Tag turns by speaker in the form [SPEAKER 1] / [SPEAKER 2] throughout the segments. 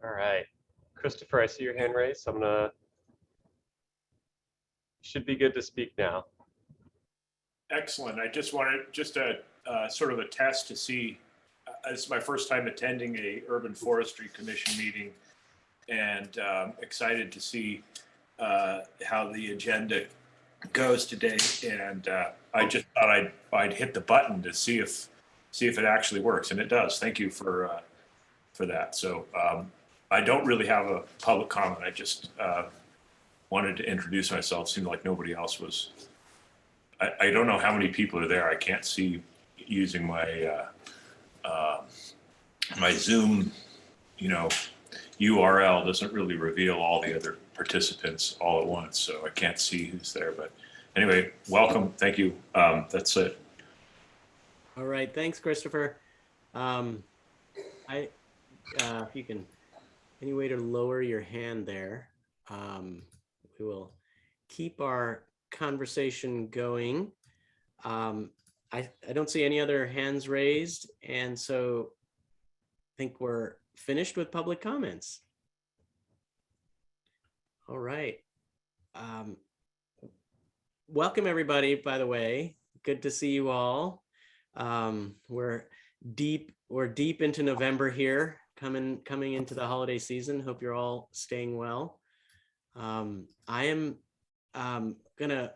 [SPEAKER 1] All right. Christopher, I see your hand raised, so I'm gonna, should be good to speak now.
[SPEAKER 2] Excellent. I just wanted a sort of a test to see. This is my first time attending a Urban Forestry Commission meeting, and excited to see how the agenda goes today. And I just thought I'd hit the button to see if it actually works, and it does. Thank you for that. So I don't really have a public comment. I just wanted to introduce myself. It seemed like nobody else was. I don't know how many people are there. I can't see using my my Zoom, URL doesn't really reveal all the other participants all at once, so I can't see who's there. But anyway, welcome. Thank you. That's it.
[SPEAKER 3] All right. Thanks, Christopher. If you can, any way to lower your hand there, we will keep our conversation going. I don't see any other hands raised, and so I think we're finished with public comments. All right. Welcome everybody, by the way. Good to see you all. We're deep into November here, coming into the holiday season. Hope you're all staying well. I am gonna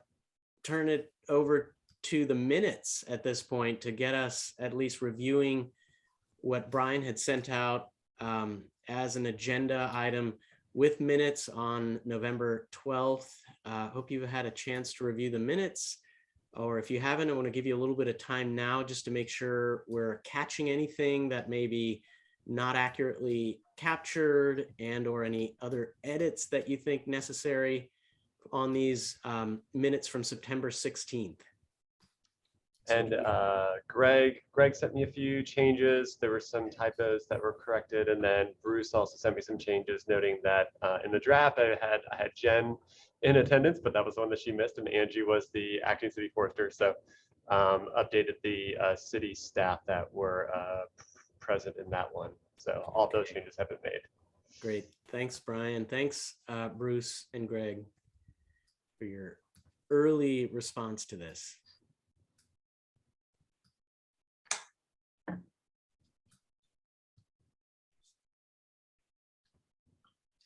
[SPEAKER 3] turn it over to the minutes at this point to get us at least reviewing what Brian had sent out as an agenda item with minutes on November 12th. Hope you've had a chance to review the minutes, or if you haven't, I want to give you a little bit of time now just to make sure we're catching anything that may be not accurately captured and or any other edits that you think necessary on these minutes from September 16th.
[SPEAKER 1] And Greg sent me a few changes. There were some typos that were corrected, and then Bruce also sent me some changes, noting that in the draft I had Jen in attendance, but that was the one that she missed, and Angie was the acting city forester. So updated the city staff that were present in that one. So all those changes have been made.
[SPEAKER 3] Great, thanks, Brian. Thanks, Bruce and Greg, for your early response to this.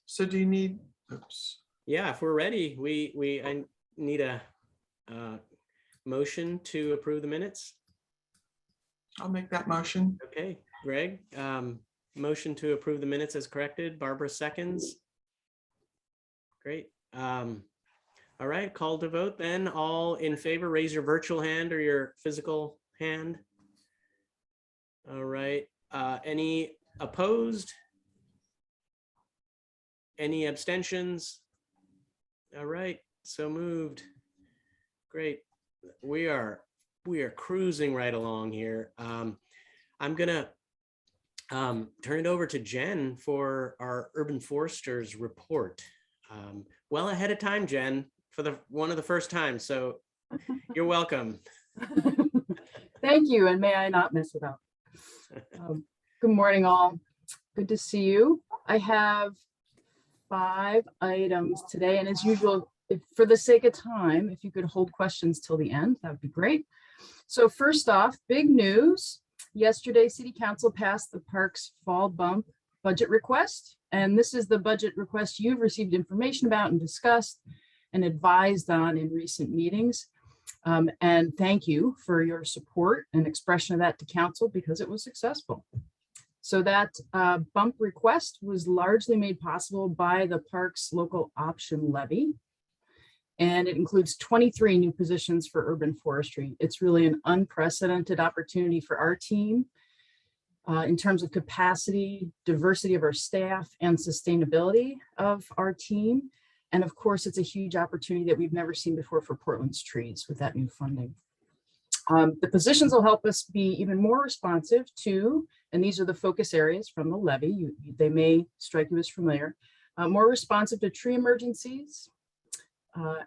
[SPEAKER 4] So do you need, oops.
[SPEAKER 3] Yeah, if we're ready, I need a motion to approve the minutes.
[SPEAKER 4] I'll make that motion.
[SPEAKER 3] Okay, Greg, motion to approve the minutes as corrected. Barbara seconds. Great. All right, call to vote then. All in favor, raise your virtual hand or your physical hand. All right, any opposed? Any abstentions? All right, so moved. Great. We are cruising right along here. I'm gonna turn it over to Jen for our Urban Foresters report. Well ahead of time, Jen, for one of the first times. So you're welcome.
[SPEAKER 5] Thank you, and may I not mess it up. Good morning, all. Good to see you. I have 5 items today, and as usual, for the sake of time, if you could hold questions till the end, that would be great. So first off, big news. Yesterday, City Council passed the park's fall bump budget request, and this is the budget request you've received information about and discussed and advised on in recent meetings. And thank you for your support and expression of that to council, because it was successful. So that bump request was largely made possible by the park's local option levy. And it includes 23 new positions for urban forestry. It's really an unprecedented opportunity for our team in terms of capacity, diversity of our staff, and sustainability of our team. And of course, it's a huge opportunity that we've never seen before for Portland's trees with that new funding. The positions will help us be even more responsive to, and these are the focus areas from the levy, they may strike you as familiar, more responsive to tree emergencies,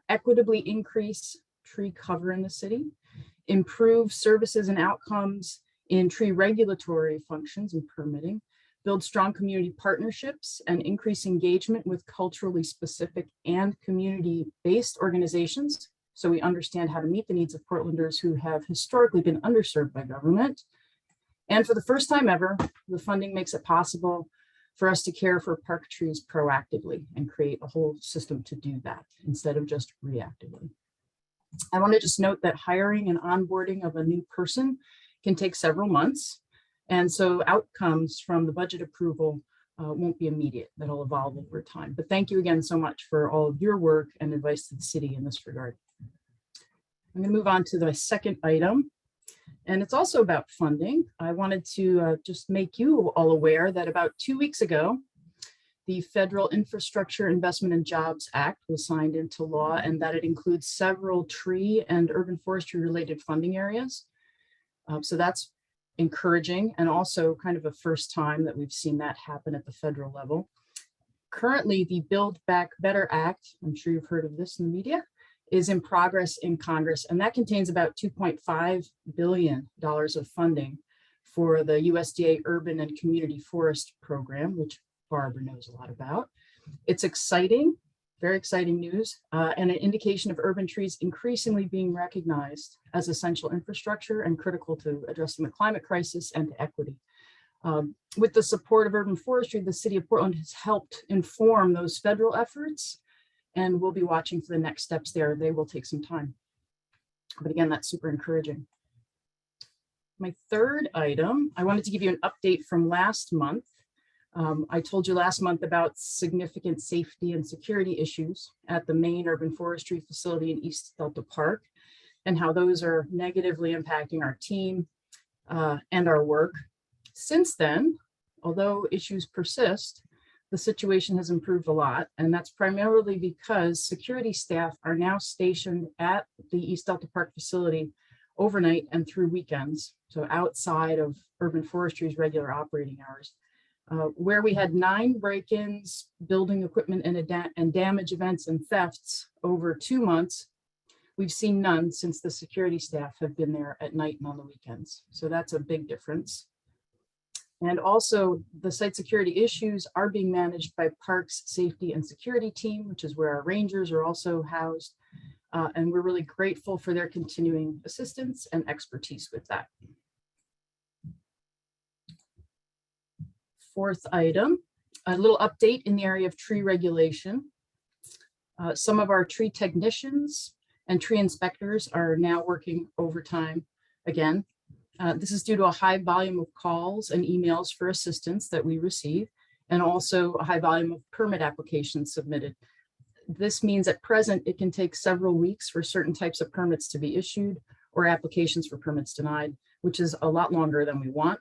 [SPEAKER 5] equitably increase tree cover in the city, improve services and outcomes in tree regulatory functions and permitting, build strong community partnerships, and increase engagement with culturally specific and community-based organizations, so we understand how to meet the needs of Portlanders who have historically been underserved by government. And for the first time ever, the funding makes it possible for us to care for park trees proactively and create a whole system to do that instead of just reactively. I want to just note that hiring and onboarding of a new person can take several months. And so outcomes from the budget approval won't be immediate. That'll evolve over time. But thank you again so much for all of your work and advice to the city in this regard. I'm going to move on to the second item. And it's also about funding. I wanted to just make you all aware that about 2 weeks ago, the Federal Infrastructure Investment and Jobs Act was signed into law, and that it includes several tree and urban forestry related funding areas. So that's encouraging, and also kind of a first time that we've seen that happen at the federal level. Currently, the Build Back Better Act, I'm sure you've heard of this in the media, is in progress in Congress, and that contains about $2.5 billion of funding for the USDA Urban and Community Forest Program, which Barbara knows a lot about. It's exciting, very exciting news, and an indication of urban trees increasingly being recognized as essential infrastructure and critical to addressing the climate crisis and to equity. With the support of urban forestry, the city of Portland has helped inform those federal efforts, and we'll be watching for the next steps there. They will take some time. But again, that's super encouraging. My third item, I wanted to give you an update from last month. I told you last month about significant safety and security issues at the main urban forestry facility in East Delta Park, and how those are negatively impacting our team and our work. Since then, although issues persist, the situation has improved a lot, and that's primarily because security staff are now stationed at the East Delta Park facility overnight and through weekends, so outside of urban forestry's regular operating hours. Where we had 9 break-ins, building equipment and damage events and thefts over 2 months, we've seen none since the security staff have been there at night and on the weekends. So that's a big difference. And also the site security issues are being managed by Parks Safety and Security Team, which is where our rangers are also housed. And we're really grateful for their continuing assistance and expertise with that. Fourth item, a little update in the area of tree regulation. Some of our tree technicians and tree inspectors are now working overtime again. This is due to a high volume of calls and emails for assistance that we receive, and also a high volume of permit applications submitted. This means at present, it can take several weeks for certain types of permits to be issued or applications for permits denied, which is a lot longer than we want.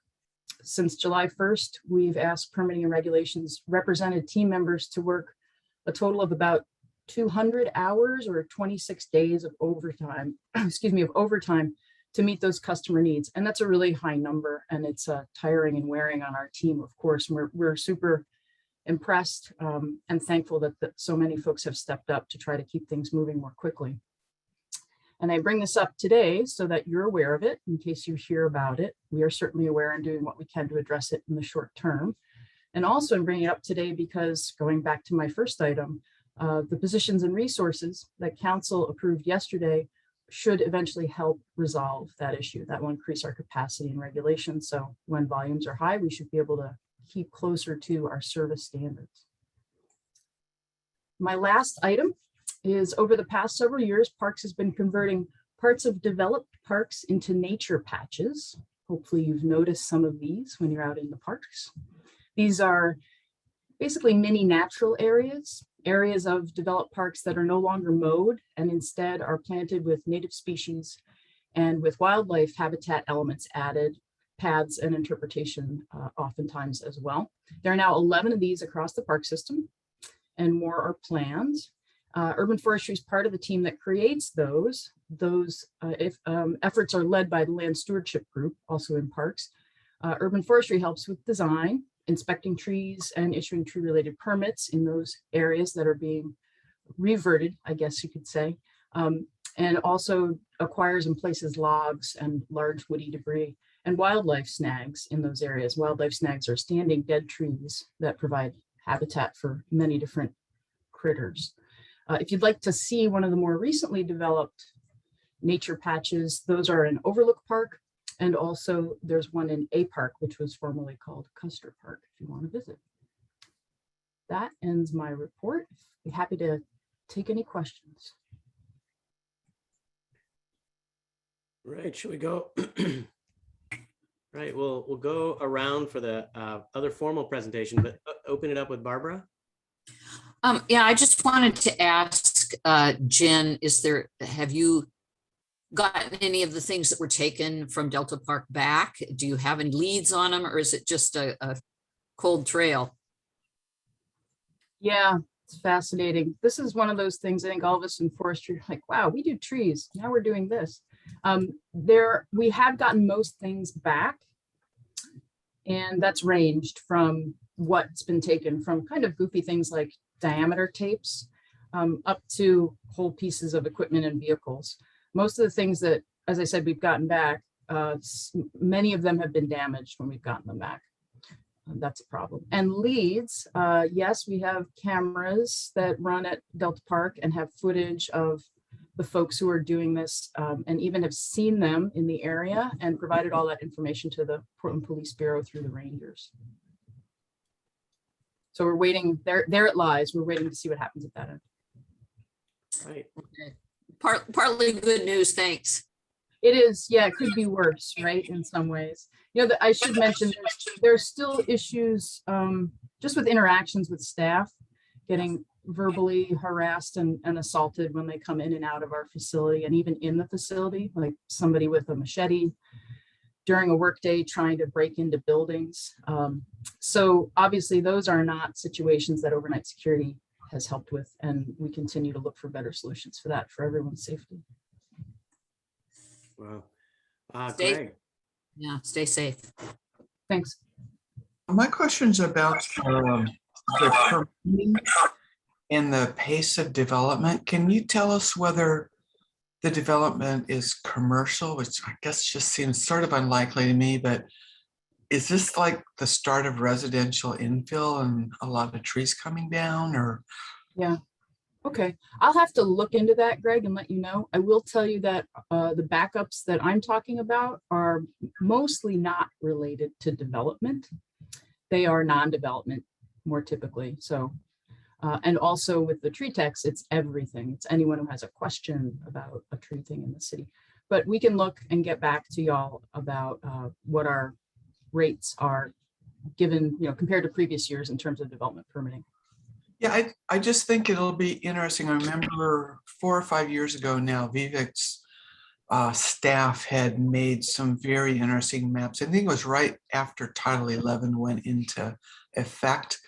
[SPEAKER 5] Since July 1st, we've asked permitting and regulations represented team members to work a total of about 200 hours or 26 days of overtime, overtime to meet those customer needs. And that's a really high number, and it's tiring and wearing on our team, of course. We're super impressed and thankful that so many folks have stepped up to try to keep things moving more quickly. And I bring this up today so that you're aware of it in case you hear about it. We are certainly aware and doing what we can to address it in the short term. And also I'm bringing it up today because, going back to my first item, the positions and resources that council approved yesterday should eventually help resolve that issue. That will increase our capacity and regulation. So when volumes are high, we should be able to keep closer to our service standards. My last item is, over the past several years, Parks has been converting parts of developed parks into nature patches. Hopefully you've noticed some of these when you're out in the parks. These are basically mini natural areas of developed parks that are no longer mowed and instead are planted with native species and with wildlife habitat elements added, paths and interpretation oftentimes as well. There are now 11 of these across the park system, and more are planned. Urban Forestry is part of the team that creates those. Efforts are led by the Land Stewardship Group, also in parks. Urban Forestry helps with design, inspecting trees, and issuing tree-related permits in those areas that are being reverted, I guess you could say, and also acquires and places logs and large woody debris and wildlife snags in those areas. Wildlife snags are standing dead trees that provide habitat for many different critters. If you'd like to see one of the more recently developed nature patches, those are in Overlook Park, and also there's one in A Park, which was formerly called Custer Park, if you want to visit. That ends my report. Be happy to take any questions.
[SPEAKER 3] Right, should we go? Right, we'll go around for the other formal presentation, but open it up with Barbara.
[SPEAKER 6] Yeah, I just wanted to ask Jen, have you gotten any of the things that were taken from Delta Park back? Do you have any leads on them, or is it just a cold trail?
[SPEAKER 5] Yeah, it's fascinating. This is one of those things I think all of us in forestry are like, wow, we do trees. Now we're doing this. We have gotten most things back, and that's ranged from what's been taken from kind of goofy things like diameter tapes up to whole pieces of equipment and vehicles. Most of the things that, as I said, we've gotten back, many of them have been damaged when we've gotten them back. That's a problem. And leads, yes, we have cameras that run at Delta Park and have footage of the folks who are doing this, and even have seen them in the area and provided all that information to the Portland Police Bureau through the Rangers. So we're waiting, there it lies. We're waiting to see what happens at that end.
[SPEAKER 3] Right.
[SPEAKER 6] Okay. Partly good news, thanks.
[SPEAKER 5] It is, yeah, it could be worse, right, in some ways. You know, I should mention, there's still issues just with interactions with staff, getting verbally harassed and assaulted when they come in and out of our facility, and even in the facility, like somebody with a machete during a workday trying to break into buildings. So obviously those are not situations that overnight security has helped with, and we continue to look for better solutions for that, for everyone's safety.
[SPEAKER 3] Wow.
[SPEAKER 6] Stay-
[SPEAKER 3] Greg.
[SPEAKER 6] Yeah, stay safe.
[SPEAKER 5] Thanks.
[SPEAKER 4] My question's about the permitting and the pace of development. Can you tell us whether the development is commercial, which I guess just seems sort of unlikely to me, but is this like the start of residential infill and a lot of trees coming down, or?
[SPEAKER 5] Yeah. Okay. I'll have to look into that, Greg, and let you know. I will tell you that the backups that I'm talking about are mostly not related to development. They are non-development more typically. So, and also with the tree techs, it's everything. It's anyone who has a question about a tree thing in the city. But we can look and get back to y'all about what our rates are given, you know, compared to previous years in terms of development permitting.
[SPEAKER 4] Yeah, I just think it'll be interesting. I remember 4 or 5 years ago now, Vivek's staff had made some very interesting maps. I think it was right after Title 11 went into effect,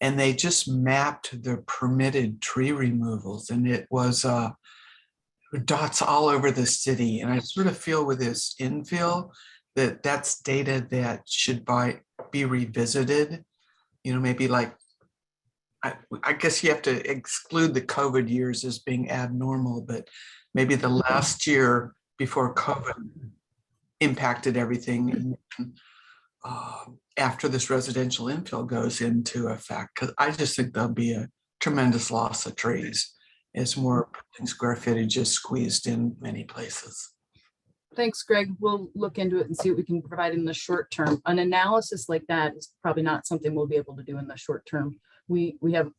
[SPEAKER 4] and they just mapped the permitted tree removals, and it was dots all over the city. And I sort of feel with this infill that that's data that should be revisited, you know, maybe like, I guess you have to exclude the COVID years as being abnormal, but maybe the last year before COVID impacted everything after this residential infill goes into effect, because I just think there'll be a tremendous loss of trees as more square footage is squeezed in many places.
[SPEAKER 5] Thanks, Greg. We'll look into it and see what we can provide in the short term. An analysis like that is probably not something we'll be able to do in the short term. We have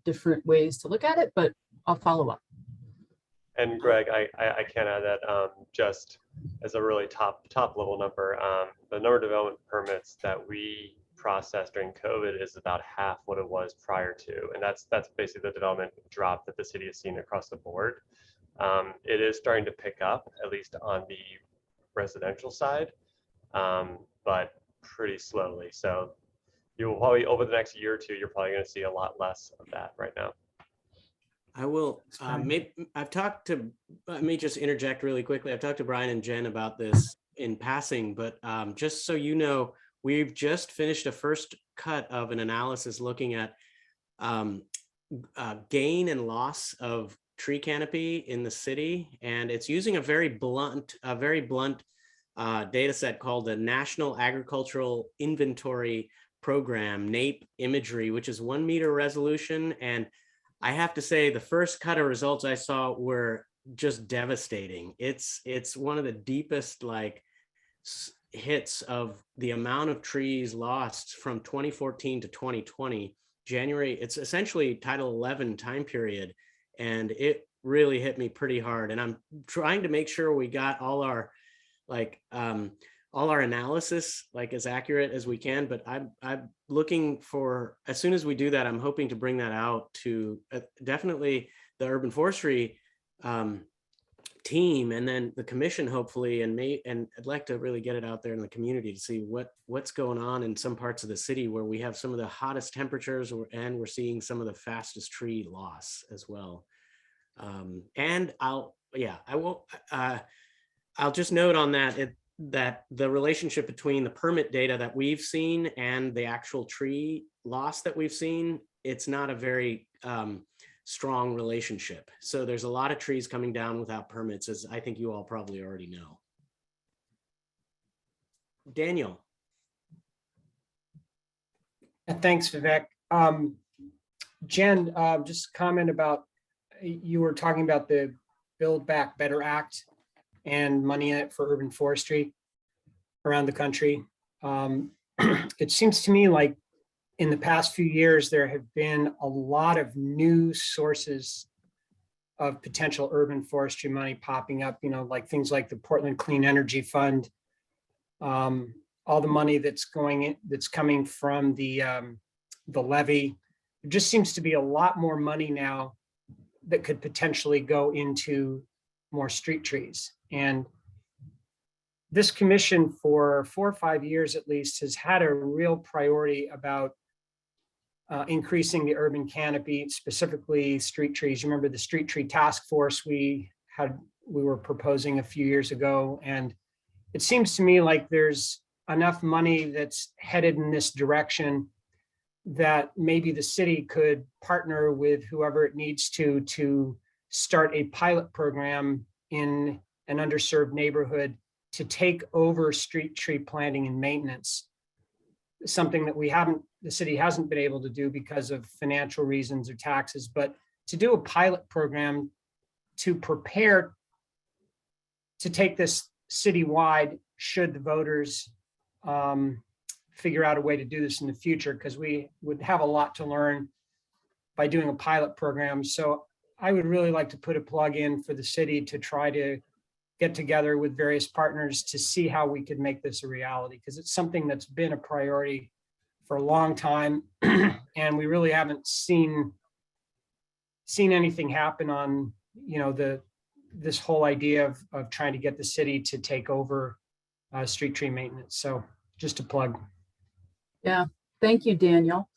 [SPEAKER 5] different ways to look at it, but I'll follow up.
[SPEAKER 1] And Greg, I can add that just as a really top level number, the number of development permits that we processed during COVID is about half what it was prior to, and that's basically the development drop that the city has seen across the board. It is starting to pick up, at least on the residential side, but pretty slowly. So you will probably, over the next year or two, you're probably going to see a lot less of that right now.
[SPEAKER 3] I will, let me just interject really quickly. I've talked to Brian and Jen about this in passing, but just so you know, we've just finished a first cut of an analysis looking at gain and loss of tree canopy in the city. And it's using a very blunt data set called the National Agricultural Inventory Program, NAPE imagery, which is 1 meter resolution. And I have to say, the first cut of results I saw were just devastating. It's one of the deepest hits of the amount of trees lost from 2014 to 2020. January, it's essentially Title 11 time period. And it really hit me pretty hard. And I'm trying to make sure we got all our analysis as accurate as we can, but I'm looking for, as soon as we do that, I'm hoping to bring that out to definitely the urban forestry team, and then the commission, hopefully, and I'd like to really get it out there in the community to see what's going on in some parts of the city where we have some of the hottest temperatures, and we're seeing some of the fastest tree loss as well. And I'll just note on that that the relationship between the permit data that we've seen and the actual tree loss that we've seen, it's not a very strong relationship. So there's a lot of trees coming down without permits, as I think you all probably already know. Daniel.
[SPEAKER 7] Thanks, Vivek. Jen, just a comment about, you were talking about the Build Back Better Act and money in it for urban forestry around the country. It seems to me like in the past few years, there have been a lot of new sources of potential urban forestry money popping up, like things like the Portland Clean Energy Fund, all the money that's coming from the levy. There just seems to be a lot more money now that could potentially go into more street trees. And this commission for 4 or 5 years at least has had a real priority about increasing the urban canopy, specifically street trees. You remember the street tree task force we were proposing a few years ago. And it seems to me like there's enough money that's headed in this direction that maybe the city could partner with whoever it needs to start a pilot program in an underserved neighborhood to take over street tree planting and maintenance. Something that the city hasn't been able to do because of financial reasons or taxes, but to do a pilot program to prepare to take this citywide, should the voters figure out a way to do this in the future, because we would have a lot to learn by doing a pilot program. So I would really like to put a plug in for the city to try to get together with various partners to see how we could make this a reality, because it's something that's been a priority for a long time. And we really haven't seen anything happen on, this whole idea of trying to get the city to take over street tree maintenance. So just a plug.
[SPEAKER 5] Yeah, thank you, Daniel.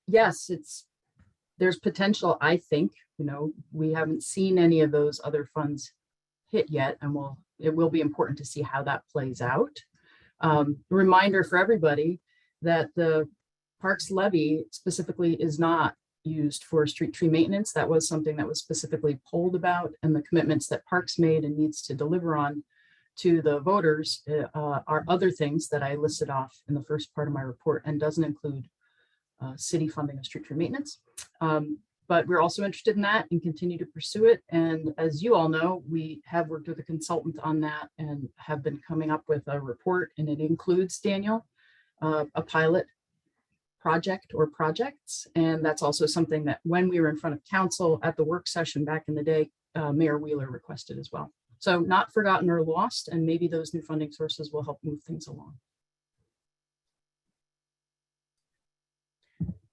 [SPEAKER 5] Yes, there's potential, I think. We haven't seen any of those other funds hit yet, and it will be important to see how that plays out. Reminder for everybody that the Parks levy specifically is not used for street tree maintenance. That was something that was specifically polled about, and the commitments that Parks made and needs to deliver on to the voters are other things that I listed off in the first part of my report, and doesn't include city funding of street tree maintenance. But we're also interested in that and continue to pursue it. And as you all know, we have worked with a consultant on that and have been coming up with a report, and it includes, Daniel, a pilot project or projects. And that's also something that when we were in front of council at the work session back in the day, Mayor Wheeler requested as well. So not forgotten or lost, and maybe those new funding sources will help move things along.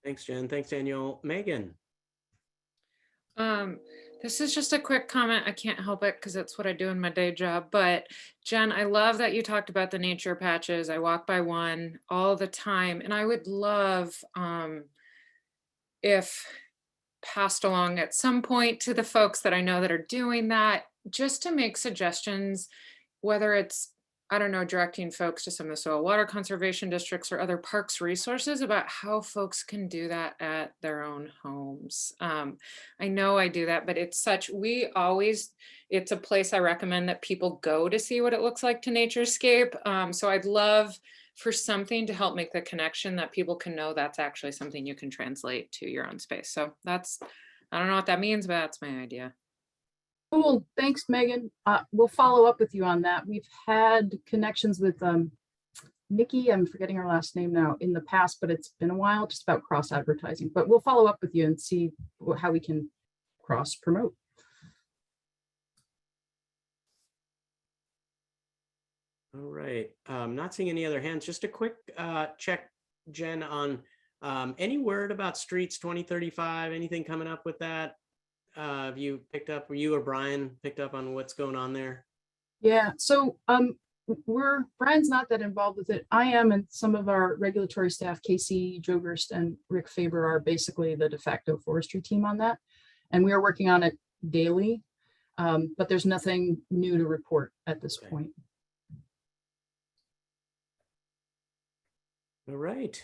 [SPEAKER 3] Thanks, Jen. Thanks, Daniel. Megan.
[SPEAKER 8] This is just a quick comment. I can't help it because it's what I do in my day job. But Jen, I love that you talked about the nature patches. I walk by one all the time, and I would love if passed along at some point to the folks that I know that are doing that, just to make suggestions, whether it's I don't know, directing folks to some of the soil water conservation districts or other parks resources about how folks can do that at their own homes. I know I do that, but it's it's a place I recommend that people go to see what it looks like to naturescape. So I'd love for something to help make the connection that people can know that's actually something you can translate to your own space. So I don't know what that means, but that's my idea.
[SPEAKER 5] Cool, thanks, Megan. We'll follow up with you on that. We've had connections with Nikki, I'm forgetting her last name now, in the past, but it's been a while, just about cross advertising. But we'll follow up with you and see how we can cross promote.
[SPEAKER 3] All right, not seeing any other hands. Just a quick check, Jen, on any word about Streets 2035, anything coming up with that? Have you picked up, or you or Brian picked up on what's going on there?
[SPEAKER 5] Yeah, so Brian's not that involved with it. I am, and some of our regulatory staff, Casey Jogerst and Rick Faber, are basically the de facto forestry team on that. And we are working on it daily, but there's nothing new to report at this point.
[SPEAKER 3] All right.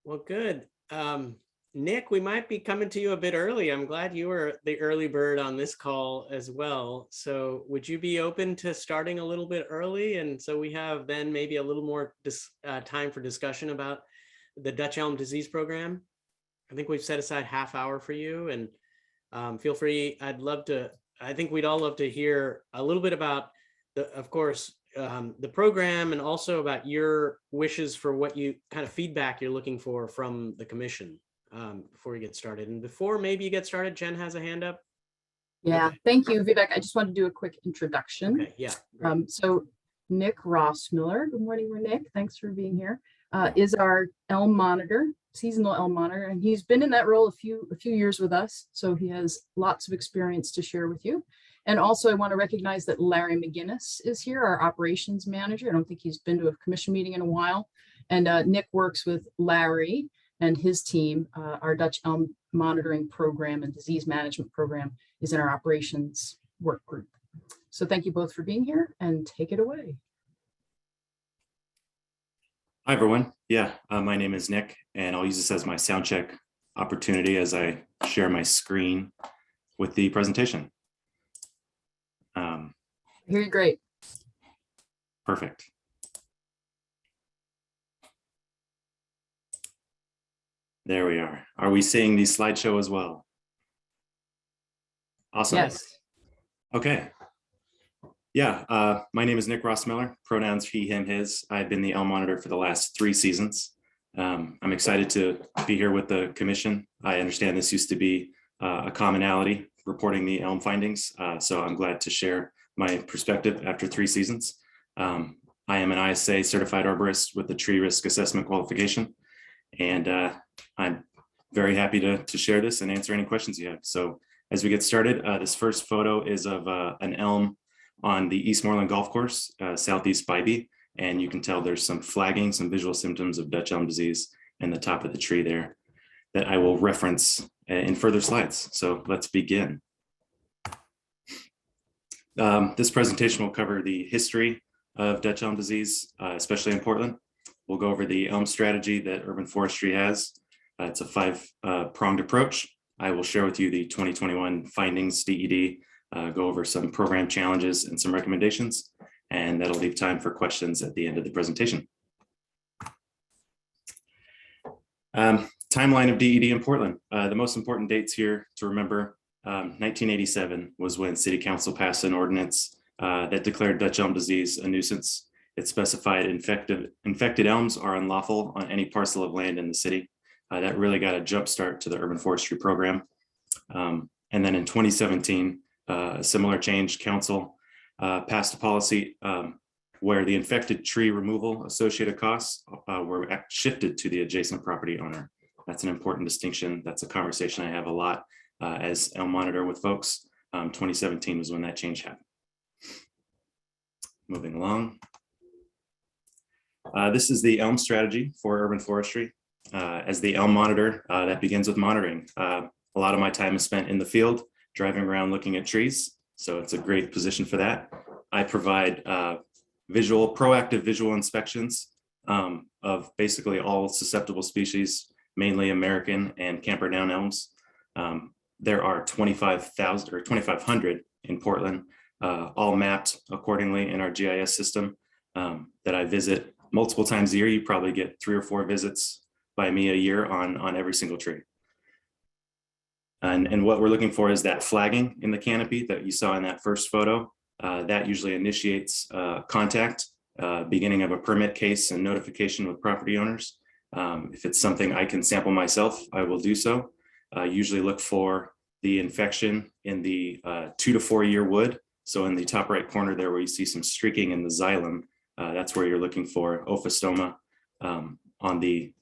[SPEAKER 3] Well, good. Nick, we might be coming to you a bit early. I'm glad you were the early bird on this call as well. So would you be open to starting a little bit early? And so we have then maybe a little more time for discussion about the Dutch elm disease program. I think we've set aside half hour for you, and feel free. I think we'd all love to hear a little bit about of course, the program, and also about your wishes for what you kind of feedback you're looking for from the commission. Before we get started. And before maybe you get started, Jen has a hand up.
[SPEAKER 5] Yeah,
[SPEAKER 3] Okay.
[SPEAKER 5] Thank you, Vivek. I just wanted to do a quick introduction.
[SPEAKER 3] Okay, yeah. Great.
[SPEAKER 5] So Nick Rossmiller, good morning, Nick. Thanks for being here. Is our elm monitor, seasonal elm monitor, and he's been in that role a few years with us. So he has lots of experience to share with you. And also I want to recognize that Larry McGinnis is here, our operations manager. I don't think he's been to a commission meeting in a while. And Nick works with Larry and his team. Our Dutch elm monitoring program and disease management program is in our operations work group. So thank you both for being here, and take it away.
[SPEAKER 9] Hi, everyone. Yeah, my name is Nick, and I'll use this as my sound check opportunity as I share my screen with the presentation.
[SPEAKER 5] Hear you great.
[SPEAKER 9] Perfect. There we are. Are we seeing the slideshow as well? Awesome.
[SPEAKER 5] Yes.
[SPEAKER 9] Okay. Yeah, my name is Nick Rossmiller, pronouns he, him, his. I've been the elm monitor for the last 3 seasons. I'm excited to be here with the commission. I understand this used to be a commonality, reporting the elm findings. So I'm glad to share my perspective after 3 seasons. I am an ISA certified arborist with the tree risk assessment qualification. And I'm very happy to share this and answer any questions you have. So as we get started, this first photo is of an elm on the Eastmoreland Golf Course, Southeast Bybee. And you can tell there's some flagging, some visual symptoms of Dutch elm disease in the top of the tree there that I will reference in further slides. So let's begin. This presentation will cover the history of Dutch elm disease, especially in Portland. We'll go over the elm strategy that urban forestry has. It's a 5-pronged approach. I will share with you the 2021 findings, DED, go over some program challenges and some recommendations, and that'll leave time for questions at the end of the presentation. Timeline of DED in Portland. The most important dates here to remember, 1987 was when City Council passed an ordinance that declared Dutch elm disease a nuisance. It specified infected elms are unlawful on any parcel of land in the city. That really got a jump start to the urban forestry program. And then in 2017, a similar change, council passed a policy where the infected tree removal associated costs were shifted to the adjacent property owner. That's an important distinction. That's a conversation I have a lot as elm monitor with folks. 2017 was when that change happened. Moving along. This is the elm strategy for urban forestry. As the elm monitor, that begins with monitoring. A lot of my time is spent in the field, driving around looking at trees. So it's a great position for that. I provide proactive visual inspections of basically all susceptible species, mainly American and Camperdown elms. There are 25,000 or 2,500 in Portland, all mapped accordingly in our GIS system that I visit multiple times a year. You probably get 3 or 4 visits by me a year on every single tree. And what we're looking for is that flagging in the canopy that you saw in that first photo. That usually initiates contact, beginning of a permit case and notification with property owners. If it's something I can sample myself, I will do so. Usually look for the infection in the 2 to 4 year wood. So in the top right corner there where you see some streaking in the xylem, that's where you're looking for ophistoma on the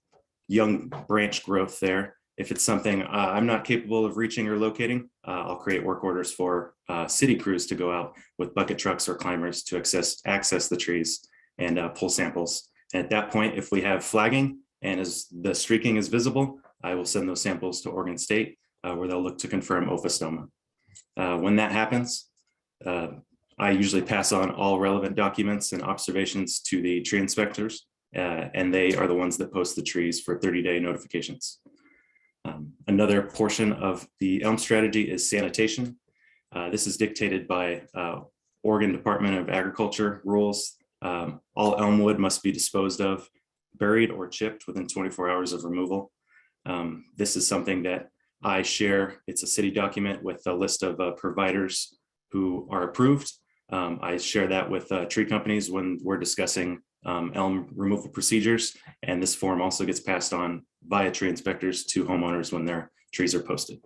[SPEAKER 9] young branch growth there. If it's something I'm not capable of reaching or locating, I'll create work orders for city crews to go out with bucket trucks or climbers to access the trees and pull samples. And at that point, if we have flagging and as the streaking is visible, I will send those samples to Oregon State where they'll look to confirm ophistoma. When that happens, I usually pass on all relevant documents and observations to the tree inspectors, and they are the ones that post the trees for 30-day notifications. Another portion of the elm strategy is sanitation. This is dictated by Oregon Department of Agriculture rules. All elm wood must be disposed of, buried or chipped within 24 hours of removal. This is something that I share. It's a city document with a list of providers who are approved. I share that with tree companies when we're discussing elm removal procedures, and this form also gets passed on via tree inspectors to homeowners when their trees are posted.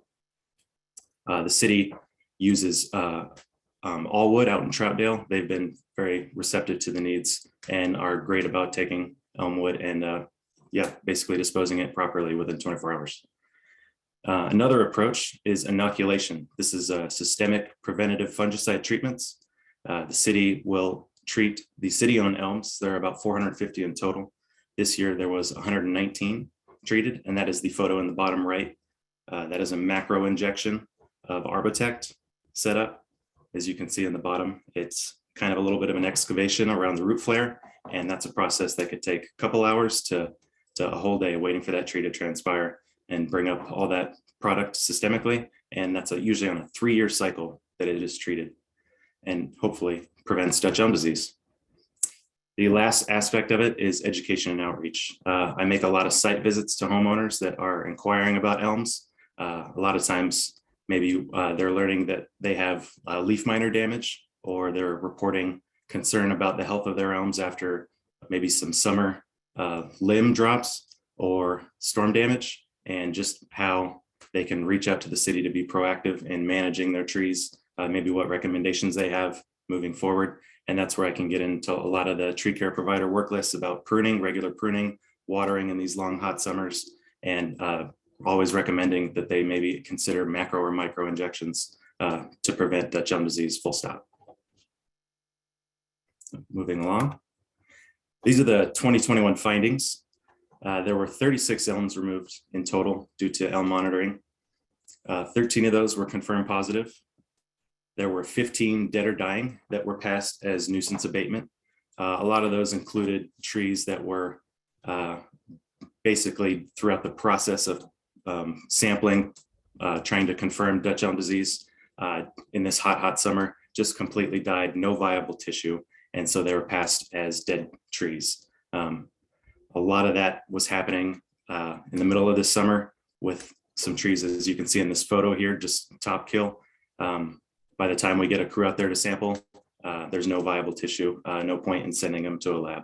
[SPEAKER 9] The city uses all wood out in Troutdale. They've been very receptive to the needs and are great about taking elm wood and basically disposing it properly within 24 hours. Another approach is inoculation. This is systemic preventative fungicide treatments. The city will treat the city-owned elms. There are about 450 in total. This year there was 119 treated, and that is the photo in the bottom right. That is a macro injection of Arbotect set up. As you can see in the bottom, it's kind of a little bit of an excavation around the root flare, and that's a process that could take a couple hours to a whole day waiting for that tree to transpire and bring up all that product systemically. And that's usually on a 3-year cycle that it is treated and hopefully prevents Dutch elm disease. The last aspect of it is education and outreach. I make a lot of site visits to homeowners that are inquiring about elms. A lot of times, maybe they're learning that they have leaf miner damage, or they're reporting concern about the health of their elms after maybe some summer limb drops or storm damage, and just how they can reach out to the city to be proactive in managing their trees, maybe what recommendations they have moving forward. And that's where I can get into a lot of the tree care provider work lists about pruning, regular pruning, watering in these long hot summers, and always recommending that they maybe consider macro or micro injections to prevent Dutch elm disease, full stop. Moving along. These are the 2021 findings. There were 36 elms removed in total due to elm monitoring. 13 of those were confirmed positive. There were 15 dead or dying that were passed as nuisance abatement. A lot of those included trees that were basically throughout the process of sampling, trying to confirm Dutch elm disease in this hot summer, just completely died, no viable tissue. And so they were passed as dead trees. A lot of that was happening in the middle of this summer with some trees, as you can see in this photo here, just top kill. By the time we get a crew out there to sample, there's no viable tissue, no point in sending them to a lab.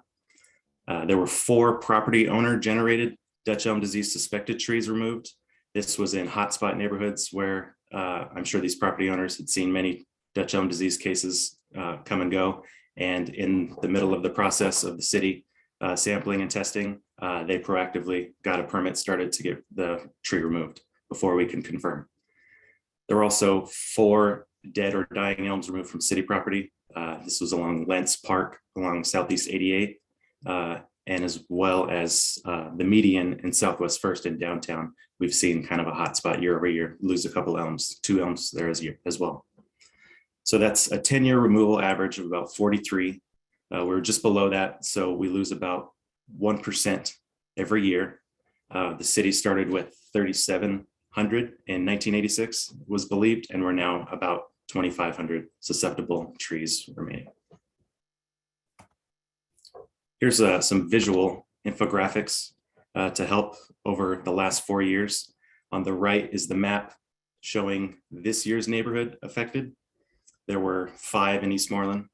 [SPEAKER 9] There were 4 property owner generated Dutch elm disease suspected trees removed. This was in hotspot neighborhoods where I'm sure these property owners had seen many Dutch elm disease cases come and go. And in the middle of the process of the city sampling and testing, they proactively got a permit started to get the tree removed before we can confirm. There were also 4 dead or dying elms removed from city property. This was along Lentz Park, along Southeast 88, and as well as the median in Southwest First in downtown. We've seen kind of a hot spot year over year, lose a couple elms, 2 elms there as well. So that's a 10-year removal average of about 43. We're just below that, so we lose about 1% every year. The city started with 3,700 in 1986, was believed, and we're now about 2,500 susceptible trees remaining. Here's some visual infographics to help over the last 4 years. On the right is the map showing this year's neighborhood affected. There were 5 in Eastmoreland,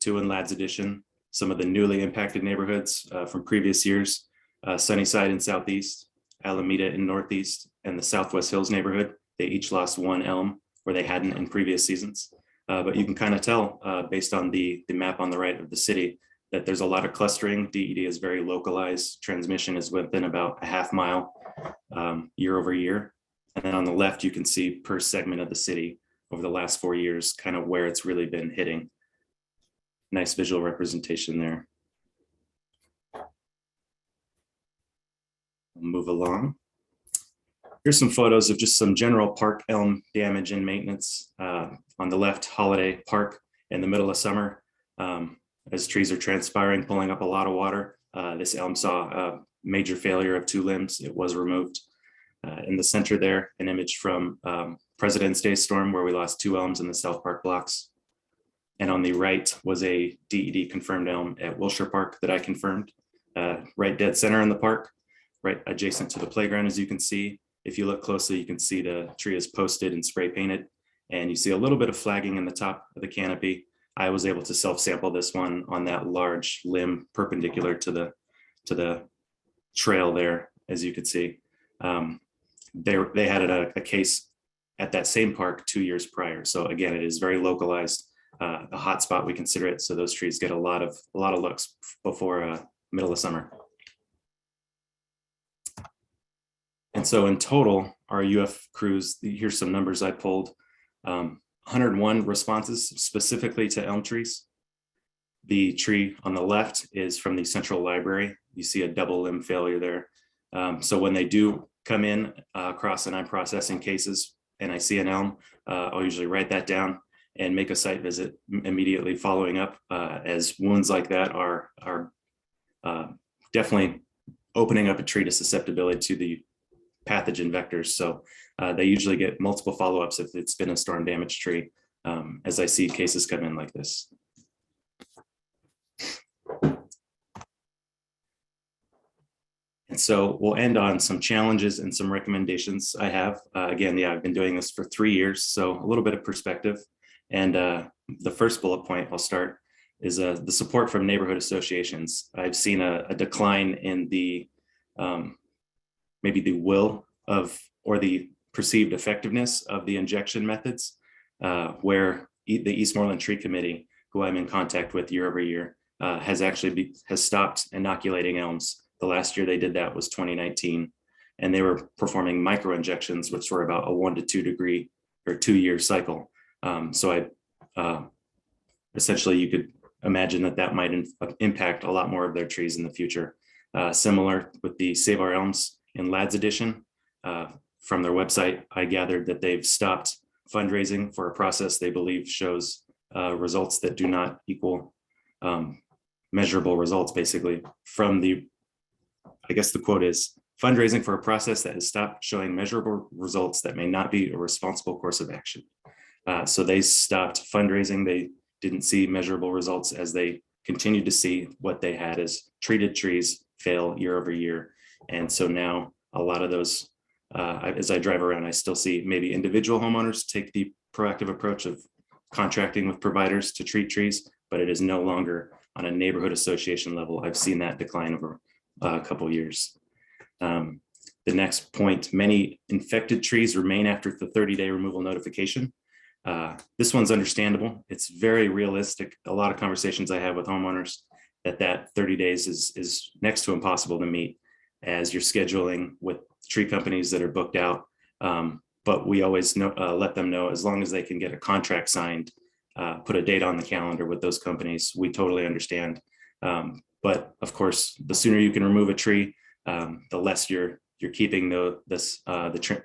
[SPEAKER 9] 2 in Ladd's Addition, some of the newly impacted neighborhoods from previous years, Sunnyside in Southeast, Alameda in Northeast, and the Southwest Hills neighborhood. They each lost 1 elm where they hadn't in previous seasons. But you can kind of tell based on the map on the right of the city that there's a lot of clustering. DED is very localized. Transmission is within about a half mile year over year. And then on the left, you can see per segment of the city over the last 4 years, kind of where it's really been hitting. Nice visual representation there. We'll move along. Here's some photos of just some general park elm damage and maintenance. On the left, Holiday Park in the middle of summer. As trees are transpiring, pulling up a lot of water. This elm saw a major failure of 2 limbs. It was removed. In the center there, an image from President's Day storm where we lost 2 elms in the South Park blocks. And on the right was a DED confirmed elm at Wilshire Park that I confirmed. Right dead center in the park, right adjacent to the playground, as you can see. If you look closely, you can see the tree is posted and spray painted, and you see a little bit of flagging in the top of the canopy. I was able to self-sample this one on that large limb perpendicular to the trail there, as you could see. They had a case at that same park 2 years prior. So again, it is very localized, a hot spot we consider it. So those trees get a lot of looks before middle of summer. And so in total, our UF crews, here's some numbers I pulled, 101 responses specifically to elm trees. The tree on the left is from the Central Library. You see a double limb failure there. So when they do come in across and I'm processing cases and I see an elm, I'll usually write that down and make a site visit immediately following up, as wounds like that are definitely opening up a tree to susceptibility to the pathogen vectors. So they usually get multiple follow-ups if it's been a storm damaged tree, as I see cases come in like this. And so we'll end on some challenges and some recommendations I have. Again, yeah, I've been doing this for 3 years, so a little bit of perspective. And the first bullet point I'll start is the support from neighborhood associations. I've seen a decline in the maybe the will of or the perceived effectiveness of the injection methods, where the Eastmoreland Tree Committee, who I'm in contact with year over year, has stopped inoculating elms. The last year they did that was 2019, and they were performing micro injections, which were about a 1 to 2 degree or 2-year cycle. So essentially you could imagine that might impact a lot more of their trees in the future. Similar with the Save Our Elms in Ladd's Addition. From their website, I gathered that they've stopped fundraising for a process they believe shows results that do not equal measurable results, basically. From the, I guess the quote is, fundraising for a process that has stopped showing measurable results that may not be a responsible course of action. So they stopped fundraising. They didn't see measurable results as they continued to see what they had as treated trees fail year over year. And so now a lot of those, as I drive around, I still see maybe individual homeowners take the proactive approach of contracting with providers to treat trees, but it is no longer on a neighborhood association level. I've seen that decline over a couple of years. The next point, many infected trees remain after the 30-day removal notification. This one's understandable. It's very realistic. A lot of conversations I have with homeowners that 30 days is next to impossible to meet as you're scheduling with tree companies that are booked out. But we always let them know, as long as they can get a contract signed, put a date on the calendar with those companies, we totally understand. But of course, the sooner you can remove a tree, the less you're keeping the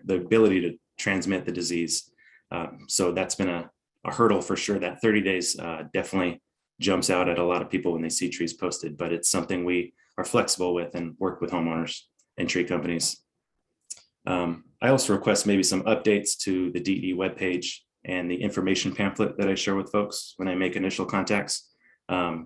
[SPEAKER 9] ability to transmit the disease. So that's been a hurdle for sure. That 30 days definitely jumps out at a lot of people when they see trees posted, but it's something we are flexible with and work with homeowners and tree companies. I also request maybe some updates to the DE webpage and the information pamphlet that I share with folks when I make initial contacts.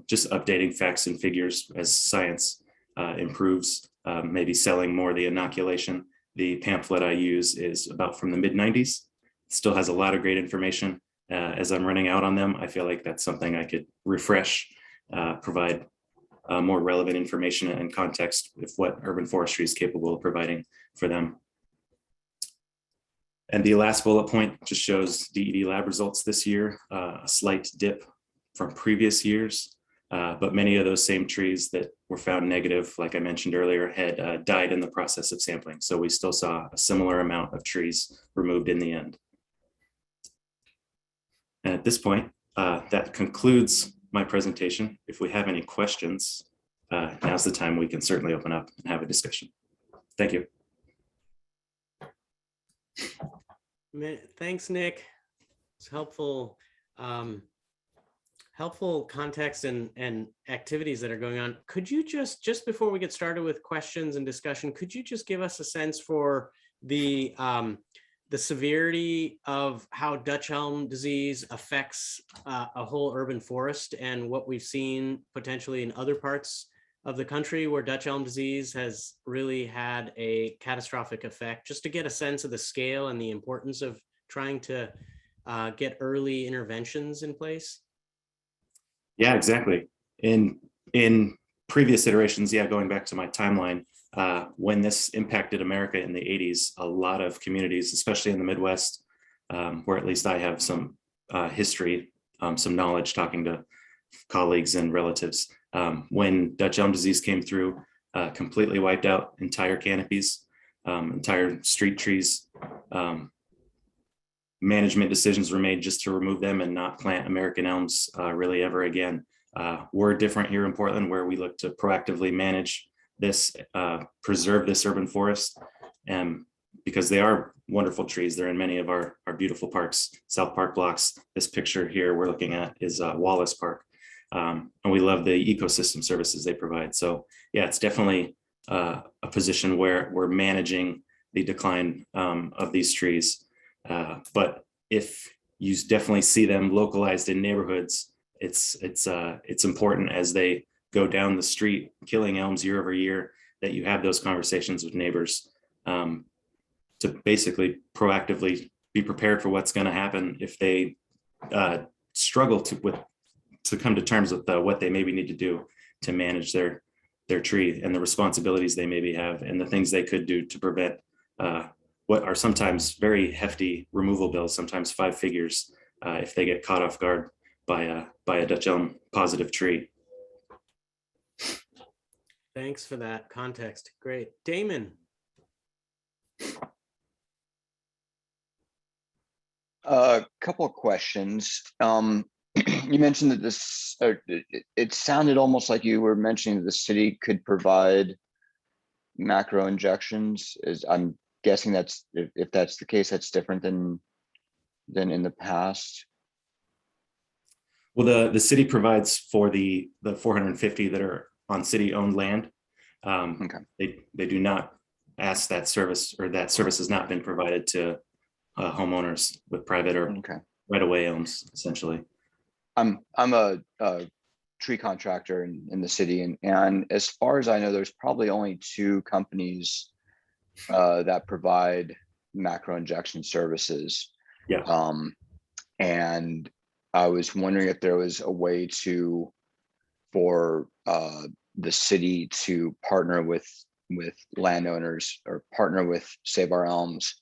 [SPEAKER 9] Just updating facts and figures as science improves, maybe selling more of the inoculation. The pamphlet I use is about from the mid-90s. Still has a lot of great information. As I'm running out on them, I feel like that's something I could refresh, provide more relevant information and context with what urban forestry is capable of providing for them. And the last bullet point just shows DED lab results this year, a slight dip from previous years, but many of those same trees that were found negative, like I mentioned earlier, had died in the process of sampling. So we still saw a similar amount of trees removed in the end. And at this point, that concludes my presentation. If we have any questions, now's the time we can certainly open up and have a discussion. Thank you.
[SPEAKER 3] Thanks, Nick. It's helpful, helpful context and activities that are going on. Could you just before we get started with questions and discussion, could you just give us a sense for the severity of how Dutch elm disease affects a whole urban forest and what we've seen potentially in other parts of the country where Dutch elm disease has really had a catastrophic effect, just to get a sense of the scale and the importance of trying to get early interventions in place?
[SPEAKER 9] Yeah, exactly. In previous iterations, yeah, going back to my timeline, when this impacted America in the 80s, a lot of communities, especially in the Midwest, where at least I have some history, some knowledge talking to colleagues and relatives, when Dutch elm disease came through, completely wiped out entire canopies, entire street trees. Management decisions were made just to remove them and not plant American elms really ever again. We're different here in Portland, where we look to proactively manage this, preserve this urban forest, and because they are wonderful trees. They're in many of our beautiful parks, South Park blocks. This picture here we're looking at is Wallace Park. And we love the ecosystem services they provide. So yeah, it's definitely a position where we're managing the decline of these trees. But if you definitely see them localized in neighborhoods, it's important as they go down the street killing elms year over year, that you have those conversations with neighbors to basically proactively be prepared for what's going to happen if they struggle to come to terms with what they maybe need to do to manage their tree and the responsibilities they maybe have and the things they could do to prevent what are sometimes very hefty removal bills, sometimes 5 figures, if they get caught off guard by a Dutch elm positive tree.
[SPEAKER 3] Thanks for that context. Great. Damon.
[SPEAKER 10] A couple of questions. You mentioned that this, it sounded almost like you were mentioning that the city could provide macro injections. I'm guessing that's, if that's the case, that's different than in the past.
[SPEAKER 9] Well, the city provides for the 450 that are on city-owned land.
[SPEAKER 10] Okay.
[SPEAKER 9] They do not ask that service, or that service has not been provided to homeowners with private or right-of-way elms, essentially.
[SPEAKER 10] I'm a tree contractor in the city, and as far as I know, there's probably only 2 companies that provide macro injection services.
[SPEAKER 9] Yeah.
[SPEAKER 10] And I was wondering if there was a way for the city to partner with landowners or partner with Save Our Elms,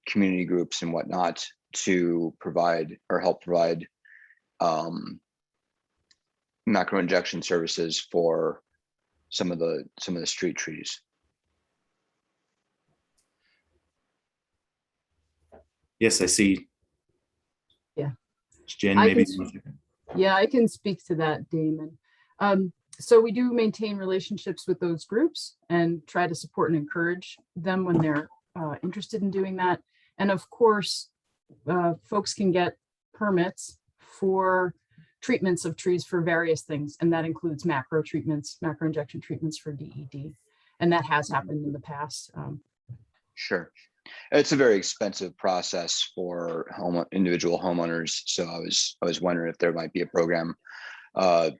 [SPEAKER 10] community groups and whatnot, to provide or help provide macro injection services for some of the street trees.
[SPEAKER 9] Yes, I see.
[SPEAKER 5] Yeah.
[SPEAKER 9] Jen,
[SPEAKER 5] I
[SPEAKER 9] maybe.
[SPEAKER 5] Yeah, I can speak to that, Damon. So we do maintain relationships with those groups and try to support and encourage them when they're interested in doing that. And of course, folks can get permits for treatments of trees for various things. And that includes macro treatments, macro injection treatments for DED. And that has happened in the past.
[SPEAKER 10] Sure. It's a very expensive process for individual homeowners. So I was wondering if there might be a program or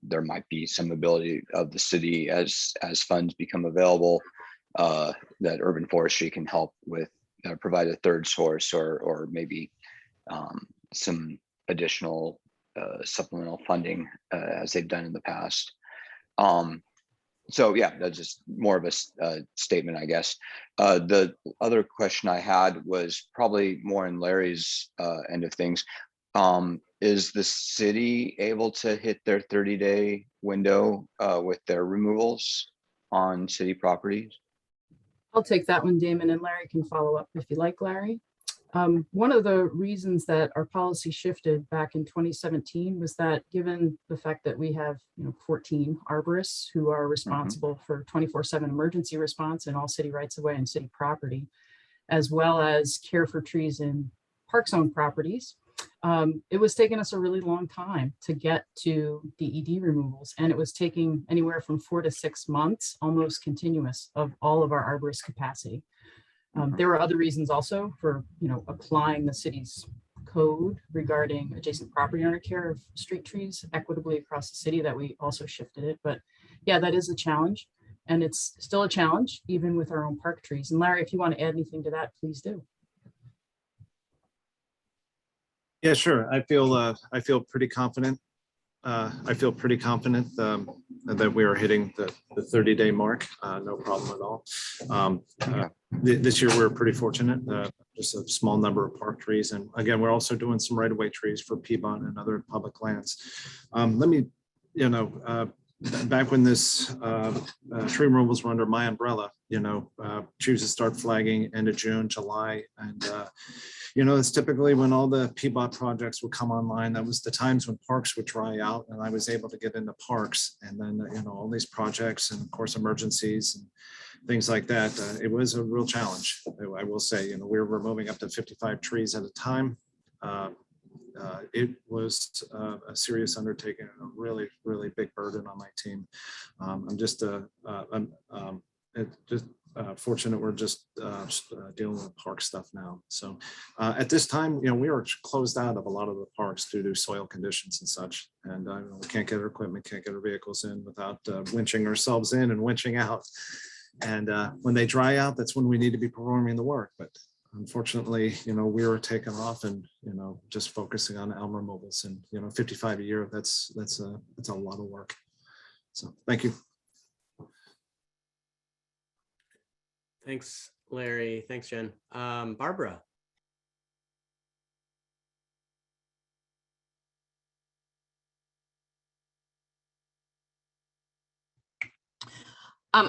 [SPEAKER 10] there might be some ability of the city as funds become available that urban forestry can help with, provide a third source or maybe some additional supplemental funding as they've done in the past. So yeah, that's just more of a statement, I guess. The other question I had was probably more in Larry's end of things. Is the city able to hit their 30-day window with their removals on city properties?
[SPEAKER 5] I'll take that one, Damon, and Larry can follow up if you like, Larry. One of the reasons that our policy shifted back in 2017 was that given the fact that we have 14 arborists who are responsible for 24/7 emergency response in all city rights of way and city property, as well as care for trees in park zone properties, it was taking us a really long time to get to DED removals. And it was taking anywhere from 4 to 6 months, almost continuous, of all of our arborist capacity. There were other reasons also for, applying the city's code regarding adjacent property owner care of street trees equitably across the city that we also shifted it. But yeah, that is a challenge. And it's still a challenge, even with our own park trees. And Larry, if you want to add anything to that, please do.
[SPEAKER 11] Yeah, sure. I feel pretty confident. That we are hitting the 30-day mark. No problem at all. This year we're pretty fortunate. Just a small number of park trees, and again, we're also doing some right-of-way trees for Peabody and other public lands. Let me, back when this tree removals were under my umbrella, trees would start flagging end of June, July, and it's typically when all the Peabody projects would come online. That was the times when parks would dry out, and I was able to get into parks. And then all these projects, and of course emergencies and things like that. It was a real challenge. I will say, we were removing up to 55 trees at a time. It was a serious undertaking and a really, really big burden on my team. I'm just fortunate we're just dealing with park stuff now. So at this time, we are closed out of a lot of the parks due to soil conditions and such. And we can't get our equipment, can't get our vehicles in without winching ourselves in and winching out. And when they dry out, that's when we need to be performing the work. But unfortunately, we were taking off and, just focusing on elm removals, and, 55 a year, that's a lot of work. So thank you.
[SPEAKER 3] Thanks, Larry. Thanks, Jen. Barbara.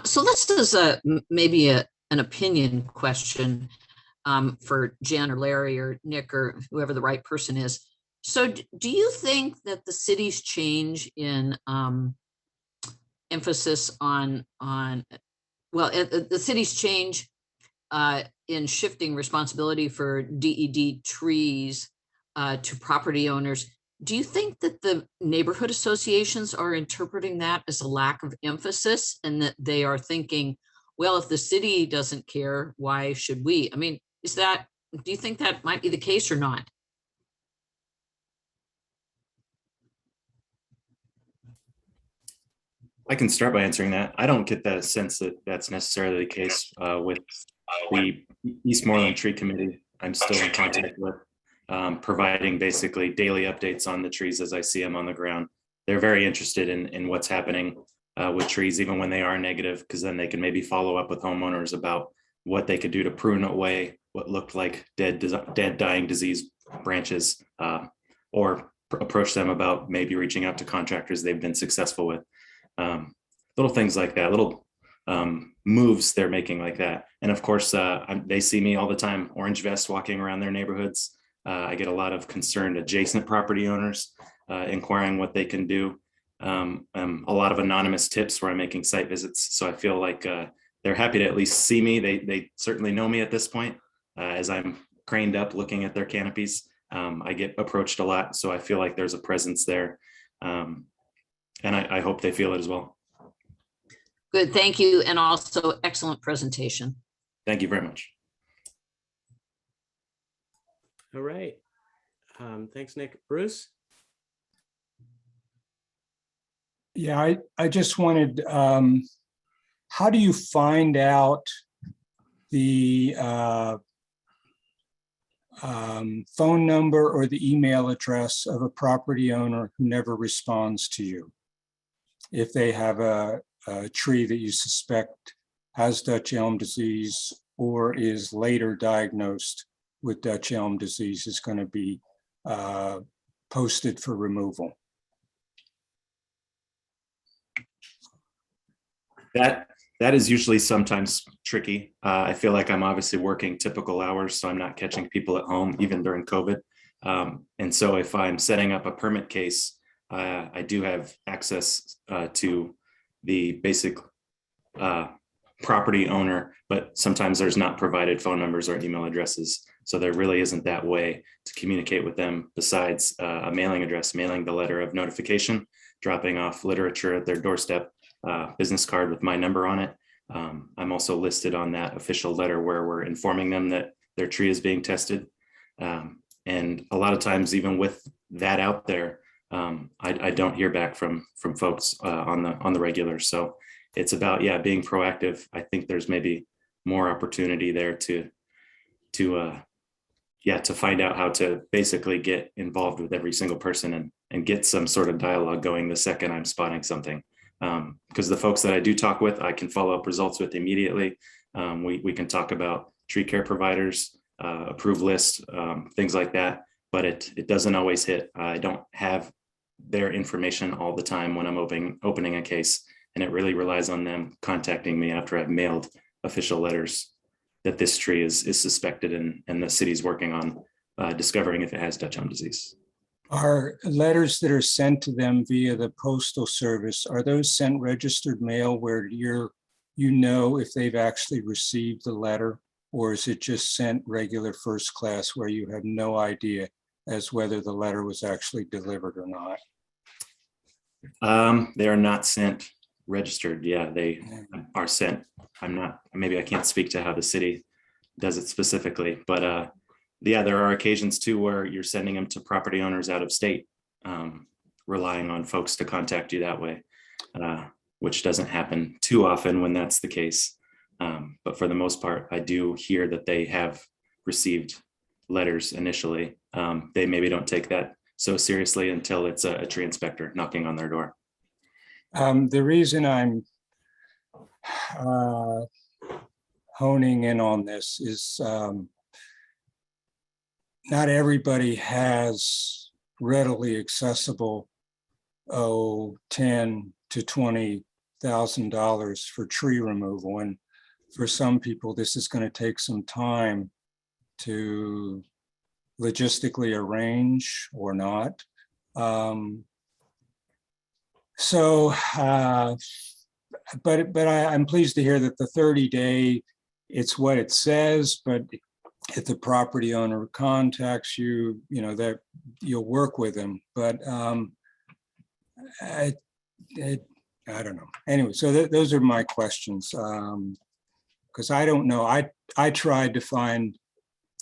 [SPEAKER 6] So this is maybe an opinion question for Jen or Larry or Nick or whoever the right person is. So do you think that the city's change in emphasis on the city's change in shifting responsibility for DED trees to property owners, do you think that the neighborhood associations are interpreting that as a lack of emphasis, and that they are thinking, well, if the city doesn't care, why should we? I mean, do you think that might be the case or not?
[SPEAKER 9] I can start by answering that. I don't get the sense that that's necessarily the case with the Eastmoreland Tree Committee. I'm still in contact with, providing basically daily updates on the trees as I see them on the ground. They're very interested in what's happening with trees, even when they are negative, because then they can maybe follow up with homeowners about what they could do to prune away what looked like dead, dying, disease branches, or approach them about maybe reaching out to contractors they've been successful with. Little things like that, little moves they're making like that. And of course, they see me all the time, orange vest, walking around their neighborhoods. I get a lot of concerned adjacent property owners inquiring what they can do. A lot of anonymous tips where I'm making site visits. So I feel like they're happy to at least see me. They certainly know me at this point as I'm craned up looking at their canopies. I get approached a lot, so I feel like there's a presence there. And I hope they feel it as well.
[SPEAKER 6] Good, thank you. And also excellent presentation.
[SPEAKER 9] Thank you very much.
[SPEAKER 3] All right. Thanks, Nick. Bruce?
[SPEAKER 12] Yeah, I just wanted, how do you find out the phone number or the email address of a property owner who never responds to you? If they have a tree that you suspect has Dutch elm disease or is later diagnosed with Dutch elm disease, is going to be posted for removal.
[SPEAKER 9] That is usually sometimes tricky. I feel like I'm obviously working typical hours, so I'm not catching people at home even during COVID. And so if I'm setting up a permit case, I do have access to the basic property owner, but sometimes there's not provided phone numbers or email addresses. So there really isn't that way to communicate with them besides a mailing address, mailing the letter of notification, dropping off literature at their doorstep, business card with my number on it. I'm also listed on that official letter where we're informing them that their tree is being tested. And a lot of times, even with that out there, I don't hear back from folks on the regular. So it's about, yeah, being proactive. I think there's maybe more opportunity there to find out how to basically get involved with every single person and get some sort of dialogue going the second I'm spotting something. Because the folks that I do talk with, I can follow up results with immediately. We can talk about tree care providers, approved list, things like that, but it doesn't always hit. I don't have their information all the time when I'm opening a case, and it really relies on them contacting me after I've mailed official letters that this tree is suspected and the city's working on discovering if it has Dutch elm disease.
[SPEAKER 12] Are letters that are sent to them via the postal service, are those sent registered mail where you know if they've actually received the letter, or is it just sent regular first class where you have no idea as whether the letter was actually delivered or not?
[SPEAKER 9] They are not sent registered. Yeah, they are sent. Maybe I can't speak to how the city does it specifically, but yeah, there are occasions too where you're sending them to property owners out of state, relying on folks to contact you that way, which doesn't happen too often when that's the case. But for the most part, I do hear that they have received letters initially. They maybe don't take that so seriously until it's a tree inspector knocking on their door.
[SPEAKER 12] The reason I'm honing in on this is not everybody has readily accessible $10,000 to $20,000 for tree removal, and for some people this is going to take some time to logistically arrange or not. But I'm pleased to hear that the 30-day, it's what it says, but if the property owner contacts you, that you'll work with them. But I don't know. Anyway, so those are my questions. Because I don't know. I tried to find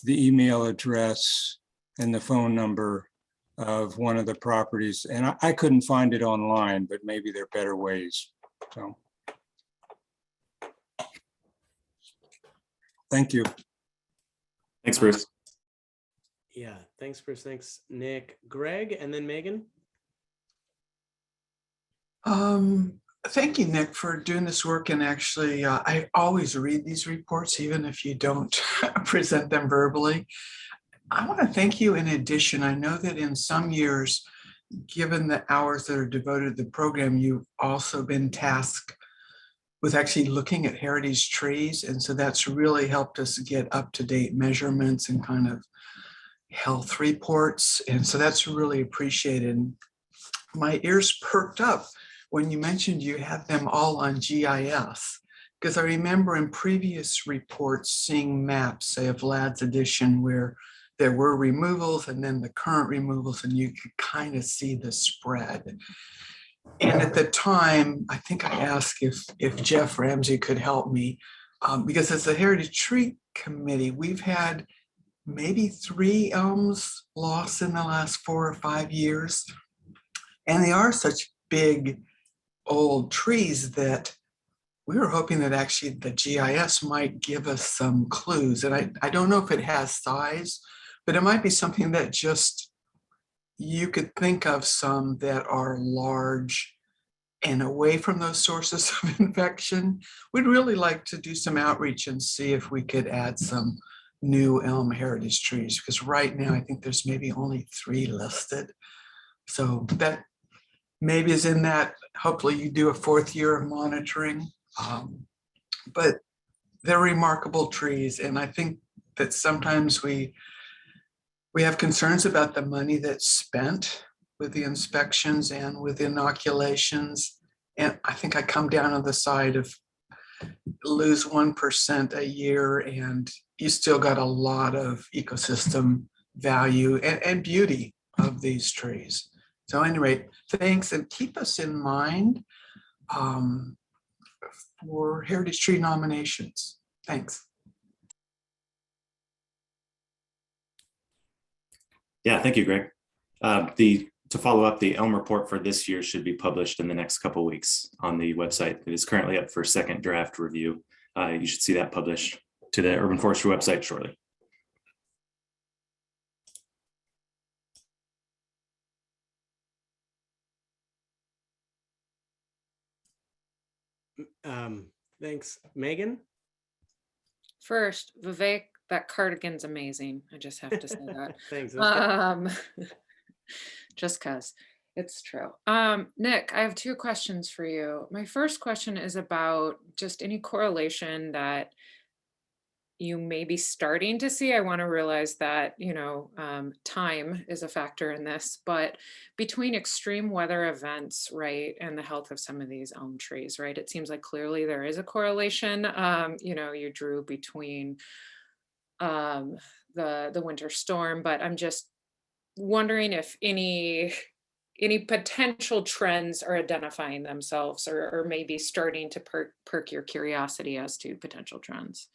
[SPEAKER 12] the email address and the phone number of one of the properties, and I couldn't find it online, but maybe there are better ways. So thank you.
[SPEAKER 9] Thanks, Bruce.
[SPEAKER 3] Yeah, thanks, Bruce. Thanks, Nick. Greg, and then Megan.
[SPEAKER 4] Thank you, Nick, for doing this work. And actually, I always read these reports, even if you don't present them verbally. I want to thank you in addition. I know that in some years, given the hours that are devoted to the program, you've also been tasked with actually looking at heritage trees. And so that's really helped us get up-to-date measurements and kind of health reports. And so that's really appreciated. My ears perked up when you mentioned you had them all on GIS, because I remember in previous reports seeing maps, say of Ladd's edition, where there were removals and then the current removals, and you could kind of see the spread. And at the time, I think I asked if Jeff Ramsey could help me, because as the Heritage Tree Committee, we've had maybe 3 elms lost in the last 4 or 5 years. And they are such big old trees that we were hoping that actually the GIS might give us some clues. And I don't know if it has size, but it might be something that just you could think of some that are large and away from those sources of infection. We'd really like to do some outreach and see if we could add some new elm heritage trees, because right now I think there's maybe only 3 listed. So that maybe is in that, hopefully you do a 4th year of monitoring. But they're remarkable trees. And I think that sometimes we have concerns about the money that's spent with the inspections and with inoculations. And I think I come down on the side of lose 1% a year and you still got a lot of ecosystem value and beauty of these trees. So anyway, thanks, and keep us in mind for Heritage Tree nominations. Thanks.
[SPEAKER 9] Yeah, thank you, Greg. To follow up, the Elm report for this year should be published in the next couple of weeks on the website. It is currently up for second draft review. You should see that published to the Urban Forestry website shortly.
[SPEAKER 3] Thanks, Megan.
[SPEAKER 8] First, Vivek, that cardigan's amazing. I just have to say that.
[SPEAKER 3] Thanks.
[SPEAKER 8] Just cause it's true. Nick, I have 2 questions for you. My first question is about just any correlation that you may be starting to see. I want to realize that, time is a factor in this, but between extreme weather events, right, and the health of some of these elm trees, right, it seems like clearly there is a correlation. You drew between the winter storm, but I'm just wondering if any potential trends are identifying themselves or maybe starting to perk your curiosity as to potential trends.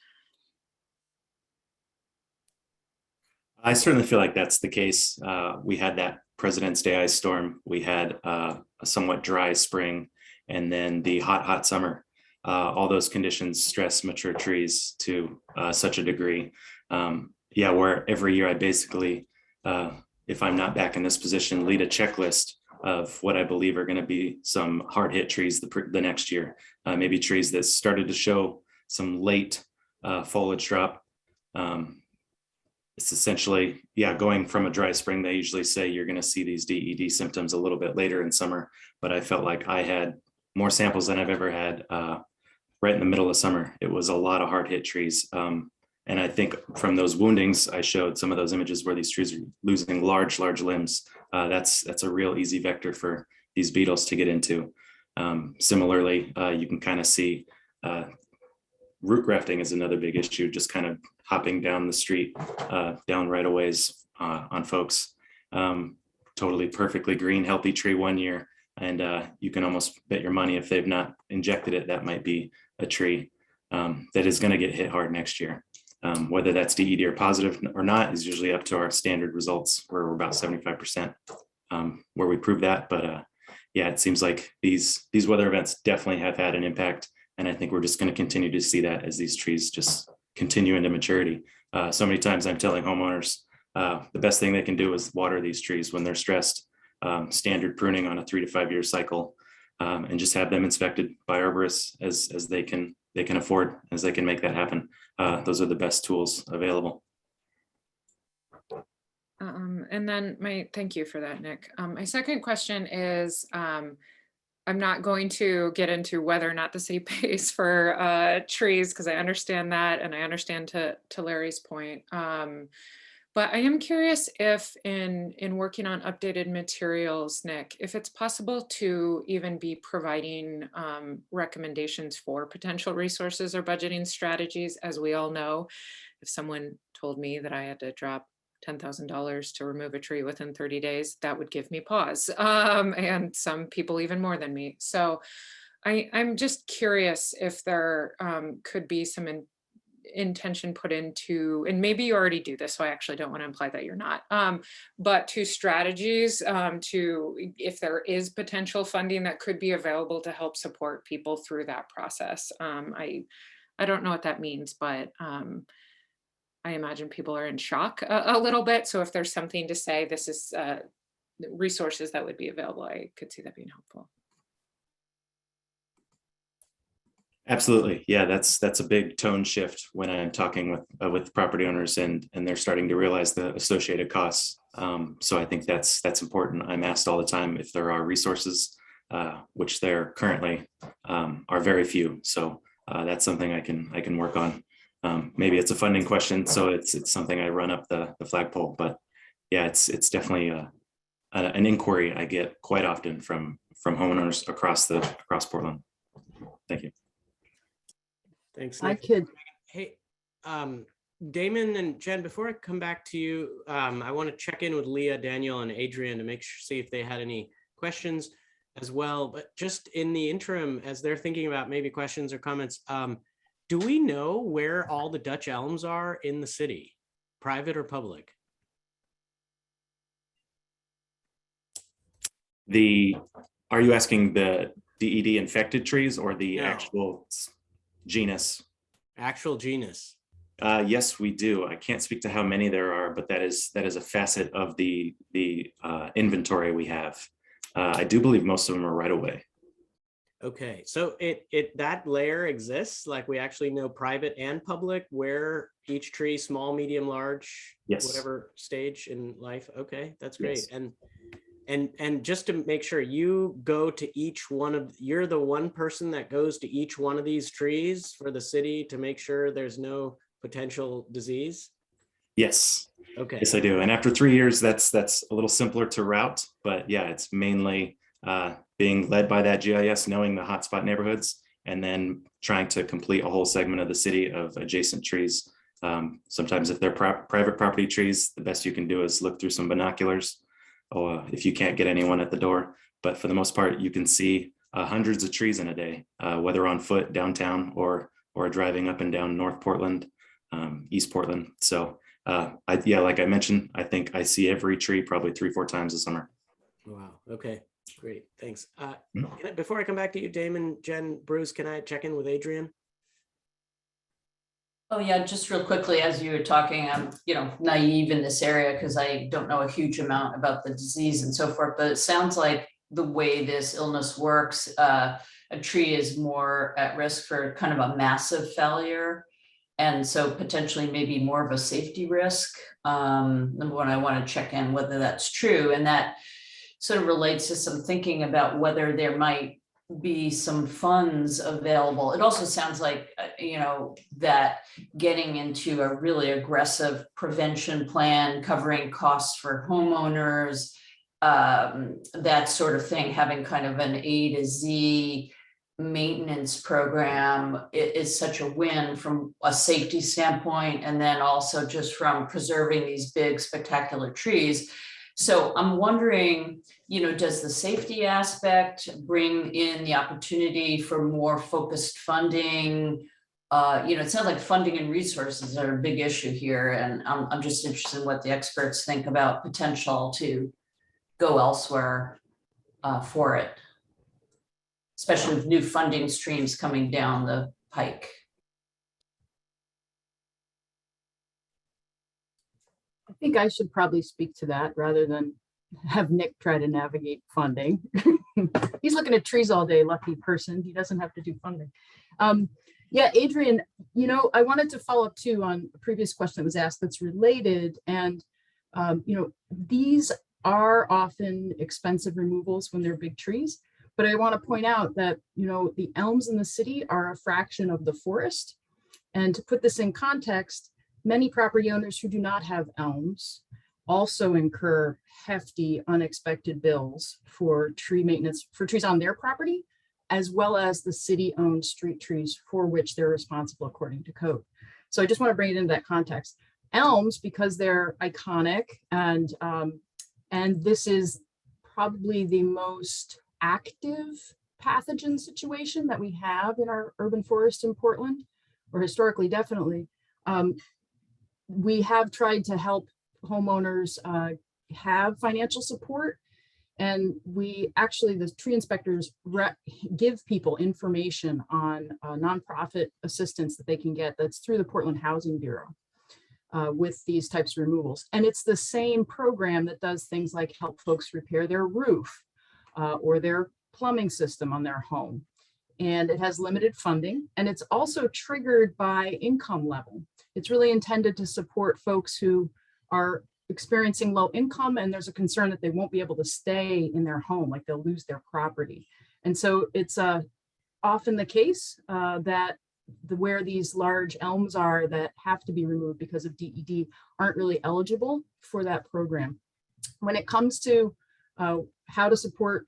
[SPEAKER 9] I certainly feel like that's the case. We had that President's Day ice storm. We had a somewhat dry spring, and then the hot summer. All those conditions stress mature trees to such a degree. Where every year I basically, if I'm not back in this position, lead a checklist of what I believe are going to be some hard hit trees the next year. Maybe trees that started to show some late foliage drop. It's essentially, going from a dry spring. They usually say you're going to see these DED symptoms a little bit later in summer, but I felt like I had more samples than I've ever had right in the middle of summer. It was a lot of hard hit trees. And I think from those woundings, I showed some of those images where these trees are losing large limbs. That's a real easy vector for these beetles to get into. Similarly, you can kind of see root grafting is another big issue, just kind of hopping down the street, down right of ways on folks. Totally perfectly green, healthy tree one year. And you can almost bet your money if they've not injected it, that might be a tree that is going to get hit hard next year. Whether that's DED or positive or not is usually up to our standard results, where we're about 75% where we prove that. But it seems like these weather events definitely have had an impact. And I think we're just going to continue to see that as these trees just continue into maturity. So many times I'm telling homeowners the best thing they can do is water these trees when they're stressed, standard pruning on a 3 to 5 year cycle, and just have them inspected by arborists as they can afford, as they can make that happen. Those are the best tools available.
[SPEAKER 8] And then thank you for that, Nick. My second question is, I'm not going to get into whether or not the city pays for trees, because I understand that, and I understand to Larry's point. But I am curious if in working on updated materials, Nick, if it's possible to even be providing recommendations for potential resources or budgeting strategies. As we all know, if someone told me that I had to drop $10,000 to remove a tree within 30 days, that would give me pause. And some people even more than me. So I'm just curious if there could be some intention put into, and maybe you already do this, so I actually don't want to imply that you're not, but to strategies to, if there is potential funding that could be available to help support people through that process. I don't know what that means, but I imagine people are in shock a little bit. So if there's something to say, this is resources that would be available, I could see that being helpful.
[SPEAKER 9] Absolutely. Yeah, that's a big tone shift when I'm talking with property owners and they're starting to realize the associated costs. So I think that's important. I'm asked all the time if there are resources, which there currently are very few. So that's something I can work on. Maybe it's a funding question, so it's something I run up the flagpole. But yeah, it's definitely an inquiry I get quite often from homeowners across Portland. Thank you.
[SPEAKER 3] Thanks,
[SPEAKER 5] I
[SPEAKER 3] Nick.
[SPEAKER 5] could,
[SPEAKER 3] Hey, Damon and Jen, before I come back to you, I want to check in with Leah, Daniel, and Adrian to make sure, see if they had any questions as well. But just in the interim, as they're thinking about maybe questions or comments, do we know where all the Dutch elms are in the city, private or public?
[SPEAKER 9] Are you asking the DED infected trees or the
[SPEAKER 3] No.
[SPEAKER 9] actual genus?
[SPEAKER 3] Actual genus.
[SPEAKER 9] Yes, we do. I can't speak to how many there are, but that is a facet of the inventory we have. I do believe most of them are right away.
[SPEAKER 3] Okay, so that layer exists, like we actually know private and public where each tree, small, medium, large,
[SPEAKER 9] Yes.
[SPEAKER 3] whatever stage in life. Okay, that's great.
[SPEAKER 9] Yes.
[SPEAKER 3] And just to make sure, you go to each one of, you're the one person that goes to each one of these trees for the city to make sure there's no potential disease?
[SPEAKER 9] Yes.
[SPEAKER 3] Okay.
[SPEAKER 9] Yes, I do. And after 3 years, that's a little simpler to route, but yeah, it's mainly being led by that GIS, knowing the hotspot neighborhoods, and then trying to complete a whole segment of the city of adjacent trees. Sometimes if they're private property trees, the best you can do is look through some binoculars, or if you can't get anyone at the door. But for the most part, you can see hundreds of trees in a day, whether on foot downtown or driving up and down North Portland, East Portland. So yeah, like I mentioned, I think I see every tree probably 3-4 times a summer.
[SPEAKER 3] Wow. Okay, great. Thanks. Before I come back to you, Damon, Jen, Bruce, can I check in with Adrian?
[SPEAKER 13] Oh yeah, just real quickly, as you were talking, I'm, naive in this area because I don't know a huge amount about the disease and so forth, but it sounds like the way this illness works, a tree is more at risk for kind of a massive failure. And so potentially maybe more of a safety risk. Number one, I want to check in whether that's true. And that sort of relates to some thinking about whether there might be some funds available. It also sounds like, that getting into a really aggressive prevention plan, covering costs for homeowners, that sort of thing, having kind of an A to Z maintenance program is such a win from a safety standpoint, and then also just from preserving these big spectacular trees. So I'm wondering, does the safety aspect bring in the opportunity for more focused funding? It sounds like funding and resources are a big issue here, and I'm just interested in what the experts think about potential to go elsewhere for it, especially with new funding streams coming down the pike.
[SPEAKER 5] I think I should probably speak to that rather than have Nick try to navigate funding. He's looking at trees all day, lucky person. He doesn't have to do funding. Yeah, Adrian, I wanted to follow up too on a previous question that was asked that's related. And, these are often expensive removals when they're big trees. But I want to point out that, the elms in the city are a fraction of the forest. And to put this in context, many property owners who do not have elms also incur hefty, unexpected bills for tree maintenance for trees on their property, as well as the city-owned street trees for which they're responsible according to code. So I just want to bring it into that context. elms because they're iconic, and this is probably the most active pathogen situation that we have in our urban forest in Portland, or historically, definitely. We have tried to help homeowners have financial support, and we actually, the tree inspectors give people information on nonprofit assistance that they can get that's through the Portland Housing Bureau with these types of removals. And it's the same program that does things like help folks repair their roof or their plumbing system on their home. And it has limited funding, and it's also triggered by income level. It's really intended to support folks who are experiencing low income, and there's a concern that they won't be able to stay in their home, like they'll lose their property. And so it's often the case that where these large elms are that have to be removed because of DED aren't really eligible for that program. When it comes to how to support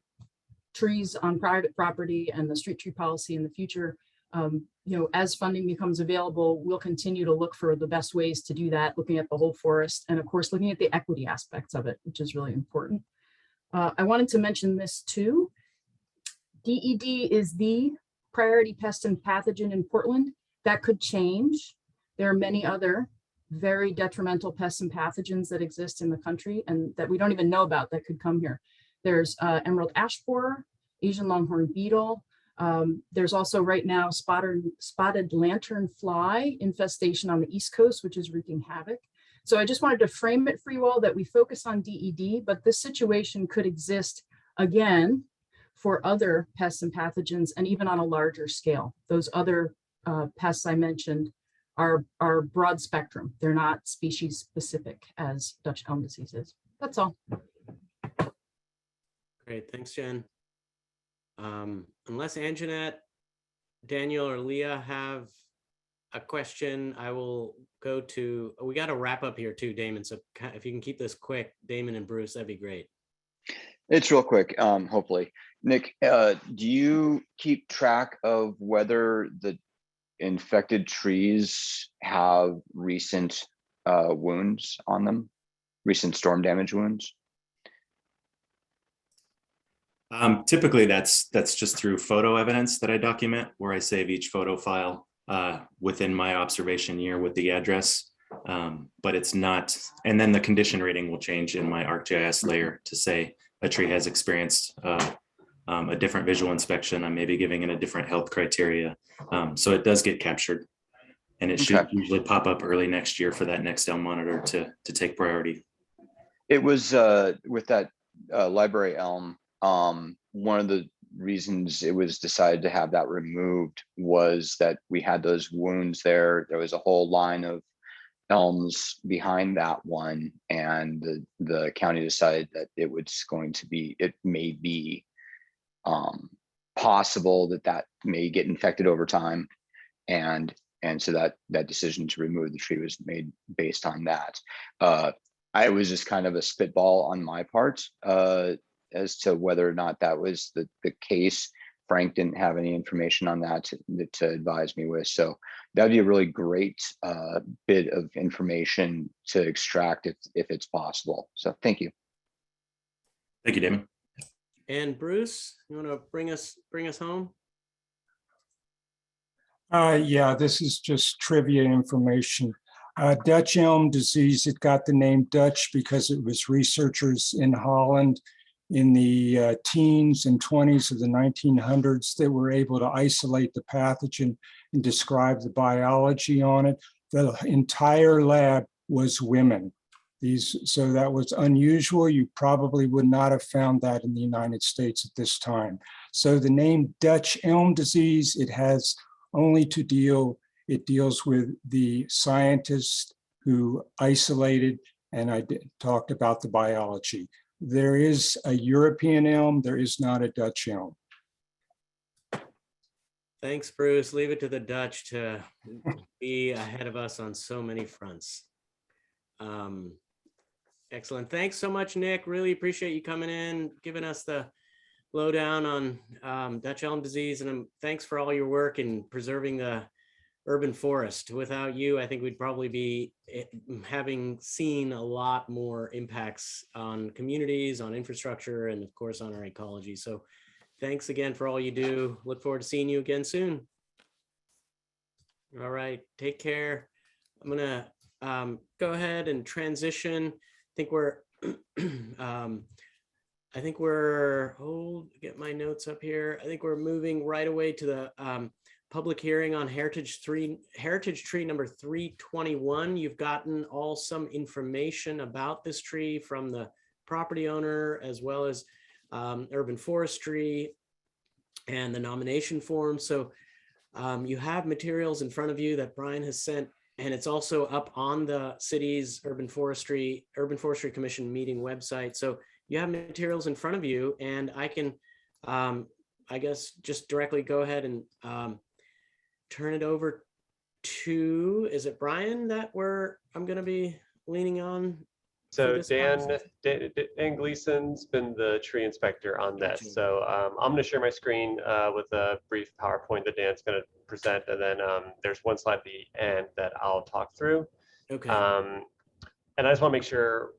[SPEAKER 5] trees on private property and the street tree policy in the future, as funding becomes available, we'll continue to look for the best ways to do that, looking at the whole forest, and of course, looking at the equity aspects of it, which is really important. I wanted to mention this too. DED is the priority pest and pathogen in Portland. That could change. There are many other very detrimental pests and pathogens that exist in the country and that we don't even know about that could come here. There's emerald ash borer, Asian longhorn beetle. There's also right now spotted lantern fly infestation on the East Coast, which is wreaking havoc. So I just wanted to frame it for you all that we focus on DED, but this situation could exist again for other pests and pathogens, and even on a larger scale. Those other pests I mentioned are broad spectrum. They're not species specific as Dutch elm disease is. That's all.
[SPEAKER 3] Great, thanks, Jen. Unless Anjanette, Daniel, or Leah have a question, I will go to, we got to wrap up here too, Damon. So if you can keep this quick, Damon and Bruce, that'd be great.
[SPEAKER 10] It's real quick, hopefully. Nick, do you keep track of whether the infected trees have recent wounds on them, recent storm damage wounds?
[SPEAKER 9] Typically, that's just through photo evidence that I document, where I save each photo file within my observation year with the address. But it's not, and then the condition rating will change in my ArcGIS layer to say a tree has experienced a different visual inspection. I'm maybe giving it a different health criteria. So it does get captured, and it should usually pop up early next year for that next elm monitor to take priority.
[SPEAKER 10] It was with that library elm. One of the reasons it was decided to have that removed was that we had those wounds there. There was a whole line of elms behind that one, and the county decided that it may be possible that may get infected over time, and so that decision to remove the tree was made based on that. I was just kind of a spitball on my part as to whether or not that was the case. Frank didn't have any information on that to advise me with. So that'd be a really great bit of information to extract if it's possible. So thank you.
[SPEAKER 9] Thank you, Damon.
[SPEAKER 3] And Bruce, you want to bring us home?
[SPEAKER 12] Yeah, this is just trivia information. Dutch elm disease, it got the name Dutch because it was researchers in Holland in the teens and 20s of the 1900s that were able to isolate the pathogen and describe the biology on it. The entire lab was women. So that was unusual. You probably would not have found that in the United States at this time. So the name Dutch elm disease, it has only to it deals with the scientists who isolated, and I talked about the biology. There is a European elm, there is not a Dutch elm.
[SPEAKER 3] Thanks, Bruce. Leave it to the Dutch to be ahead of us on so many fronts. Excellent. Thanks so much, Nick. Really appreciate you coming in, giving us the lowdown on Dutch elm disease. And thanks for all your work in preserving the urban forest. Without you, I think we'd probably be having seen a lot more impacts on communities, on infrastructure, and of course on our ecology. So thanks again for all you do. Look forward to seeing you again soon. All right, take care. I'm gonna go ahead and transition. I think we're, get my notes up here. I think we're moving right away to the public hearing on Heritage Tree number 321. You've gotten all some information about this tree from the property owner as well as Urban Forestry and the nomination form. So you have materials in front of you that Brian has sent, and it's also up on the city's Urban Forestry Commission meeting website. So you have materials in front of you, and I can, I guess, just directly go ahead and turn it over to, is it Brian that I'm going to be leaning on?
[SPEAKER 1] So Dan Gleason's been the tree inspector on this.
[SPEAKER 3] Gotcha.
[SPEAKER 1] So I'm going to share my screen with a brief PowerPoint that Dan's going to present, and then there's one slide at the end that I'll talk through.
[SPEAKER 3] Okay.
[SPEAKER 1] And I just want to make sure,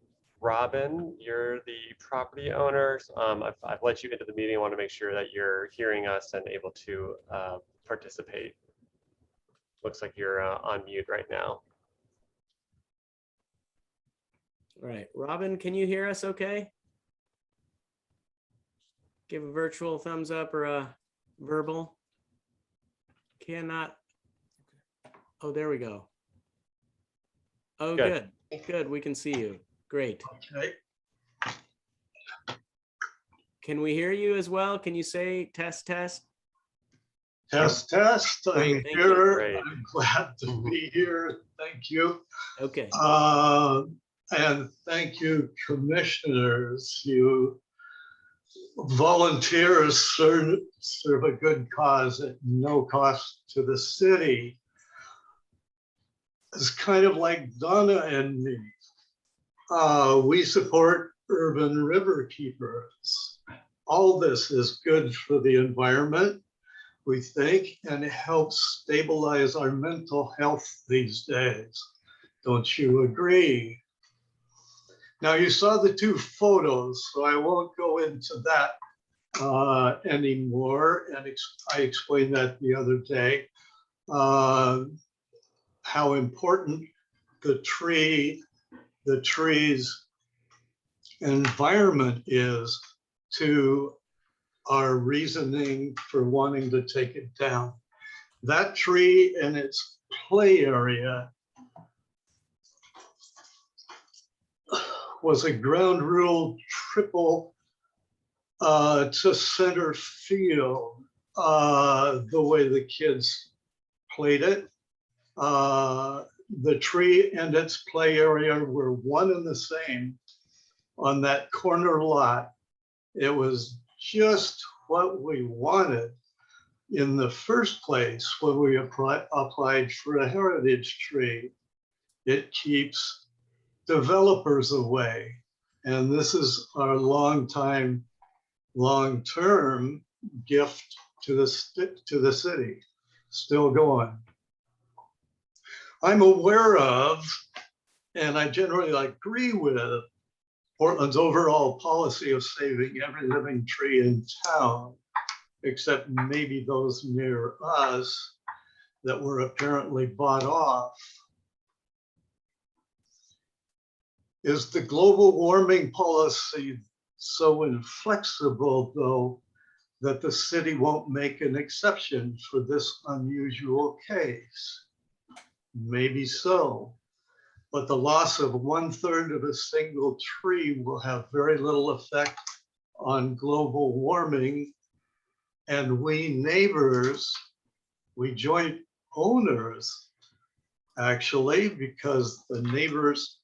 [SPEAKER 1] Robin, you're the property owner. I've let you into the meeting. I want to make sure that you're hearing us and able to participate. Looks like you're on mute right now.
[SPEAKER 3] All right, Robin, can you hear us okay? Give a virtual thumbs up or a verbal. Cannot. Oh, there we go. Oh,
[SPEAKER 1] Good.
[SPEAKER 3] Good. We can see you. Great.
[SPEAKER 14] Okay.
[SPEAKER 3] Can we hear you as well? Can you say test, test?
[SPEAKER 14] Test, test. I'm
[SPEAKER 3] Thank you.
[SPEAKER 14] here.
[SPEAKER 1] Great.
[SPEAKER 14] I'm glad to be here. Thank you.
[SPEAKER 3] Okay.
[SPEAKER 14] And thank you, commissioners. You volunteers serve a good cause at no cost to the city. It's kind of like Donna and me. We support urban river keepers. All this is good for the environment, we think, and it helps stabilize our mental health these days. Don't you agree? Now, you saw the two photos, so I won't go into that anymore. And I explained that the other day, how important the tree's environment is to our reasoning for wanting to take it down. That tree and its play area was a ground rule triple to center field, the way the kids played it. The tree and its play area were one and the same on that corner lot. It was just what we wanted in the first place when we applied for a heritage tree. It keeps developers away. And this is our long-term gift to the city, still going. I'm aware of, and I generally agree with, Portland's overall policy of saving every living tree in town, except maybe those near us that were apparently bought off. Is the global warming policy so inflexible, though, that the city won't make an exception for this unusual case? Maybe so, but the loss of 1/3 of a single tree will have very little effect on global warming. And we neighbors, we joint owners, actually, because the neighbors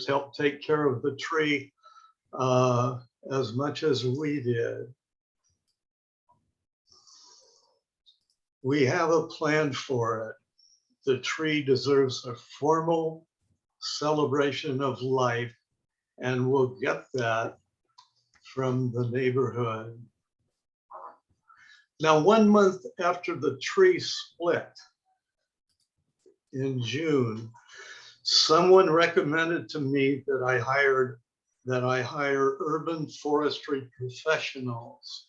[SPEAKER 14] helped take care of the tree as much as we did. We have a plan for it. The tree deserves a formal celebration of life, and we'll get that from the neighborhood. Now, 1 month after the tree split in June, someone recommended to me that I hire urban forestry professionals,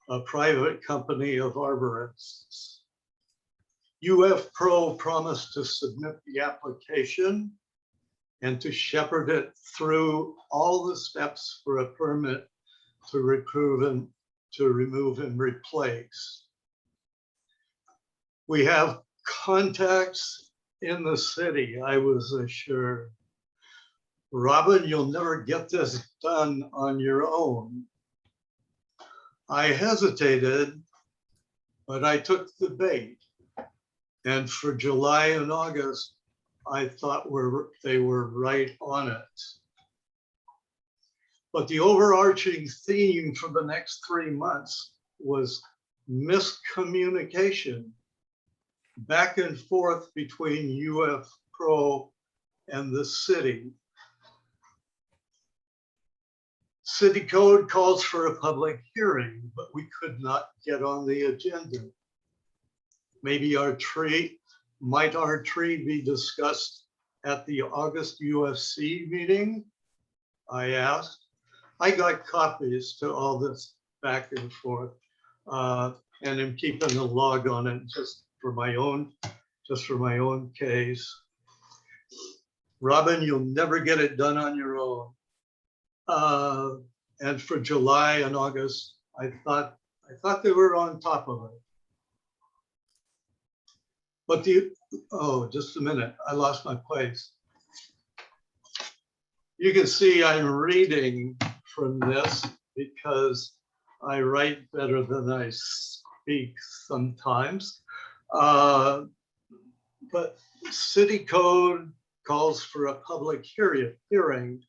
[SPEAKER 14] a private company of arborists. UF Pro promised to submit the application and to shepherd it through all the steps for a permit to remove and replace. We have contacts in the city, I was assured. Robin, you'll never get this done on your own. I hesitated, but I took the bait. And for July and August, I thought they were right on it. But the overarching theme for the next 3 months was miscommunication, back and forth between UF Pro and the city. City code calls for a public hearing, but we could not get on the agenda. Maybe might our tree be discussed at the August UFC meeting? I asked. I got copies to all this back and forth, and I'm keeping a log on it just for my own case. Robin, you'll never get it done on your own. And for July and August, I thought they were on top of it. But just a minute, I lost my place. You can see I'm reading from this because I write better than I speak sometimes. But city code calls for a public hearing,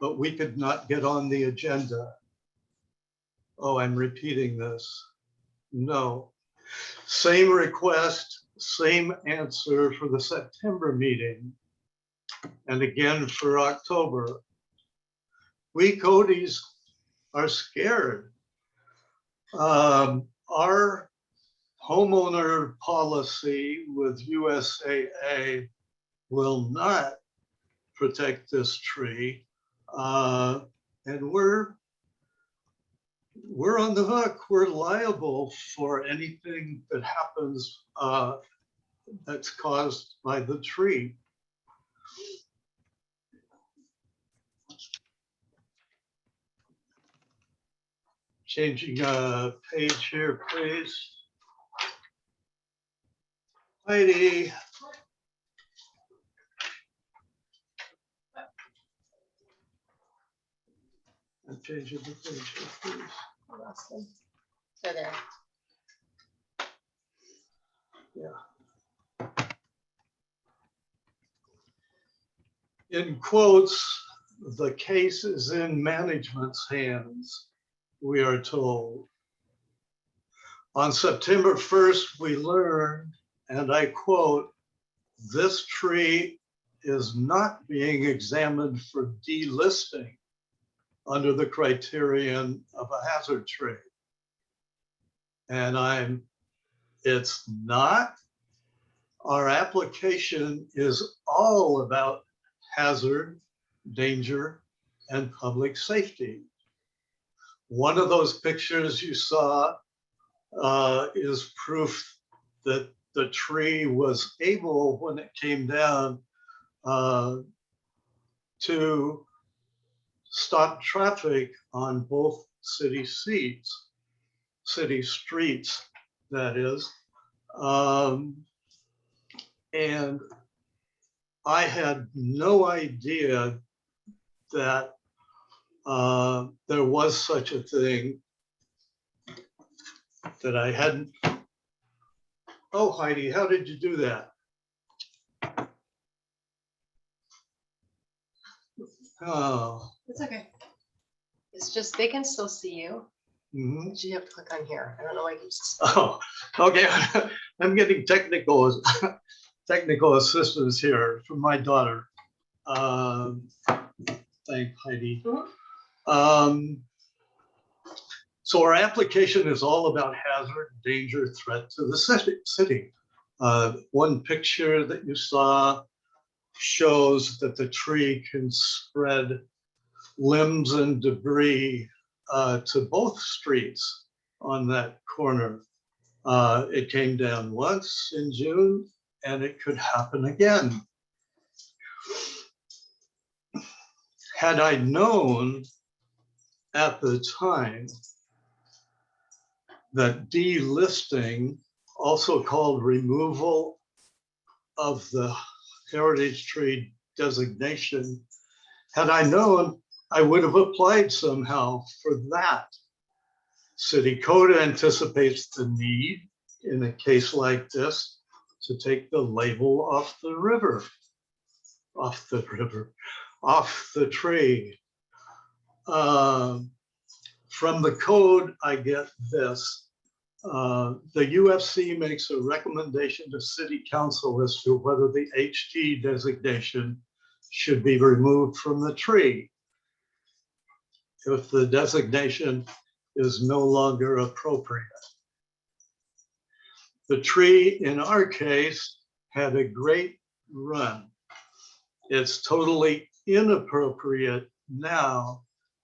[SPEAKER 14] but we could not get on the agenda. Oh, I'm repeating this. No. Same request, same answer for the September meeting, and again for October. We Codys are scared. Our homeowner policy with USAA will not protect this tree, and we're on the hook. We're liable for anything that happens that's caused by the tree. Changing page here, please. Heidi. And changing the page here, please.
[SPEAKER 15] So there.
[SPEAKER 14] Yeah. In quotes, the case is in management's hands, we are told. On September 1st, we learned, and I quote, "This tree is not being examined for delisting under the criterion of a hazard tree." And it's not. Our application is all about hazard, danger, and public safety. One of those pictures you saw is proof that the tree was able, when it came down, to stop traffic on both city streets, that is. And I had no idea that there was such a thing, that I hadn't. Oh, Heidi, how did you do that? Oh.
[SPEAKER 15] It's okay. It's just, they can still see you.
[SPEAKER 14] Mm-hmm.
[SPEAKER 15] You have to click on here. I don't know why you just.
[SPEAKER 14] Oh, okay. I'm getting technical assistance here from my daughter. Thank Heidi.
[SPEAKER 15] Mm-hmm.
[SPEAKER 14] So our application is all about hazard, danger, threat to the city. One picture that you saw shows that the tree can spread limbs and debris to both streets on that corner. It came down once in June, and it could happen again. Had I known at the time that delisting, also called removal of the heritage tree designation, had I known, I would have applied somehow for that. City code anticipates the need in a case like this to take the label off the tree. From the code, I get this. The UFC makes a recommendation to City Council as to whether the HT designation should be removed from the tree if the designation is no longer appropriate. The tree, in our case, had a great run. It's totally inappropriate now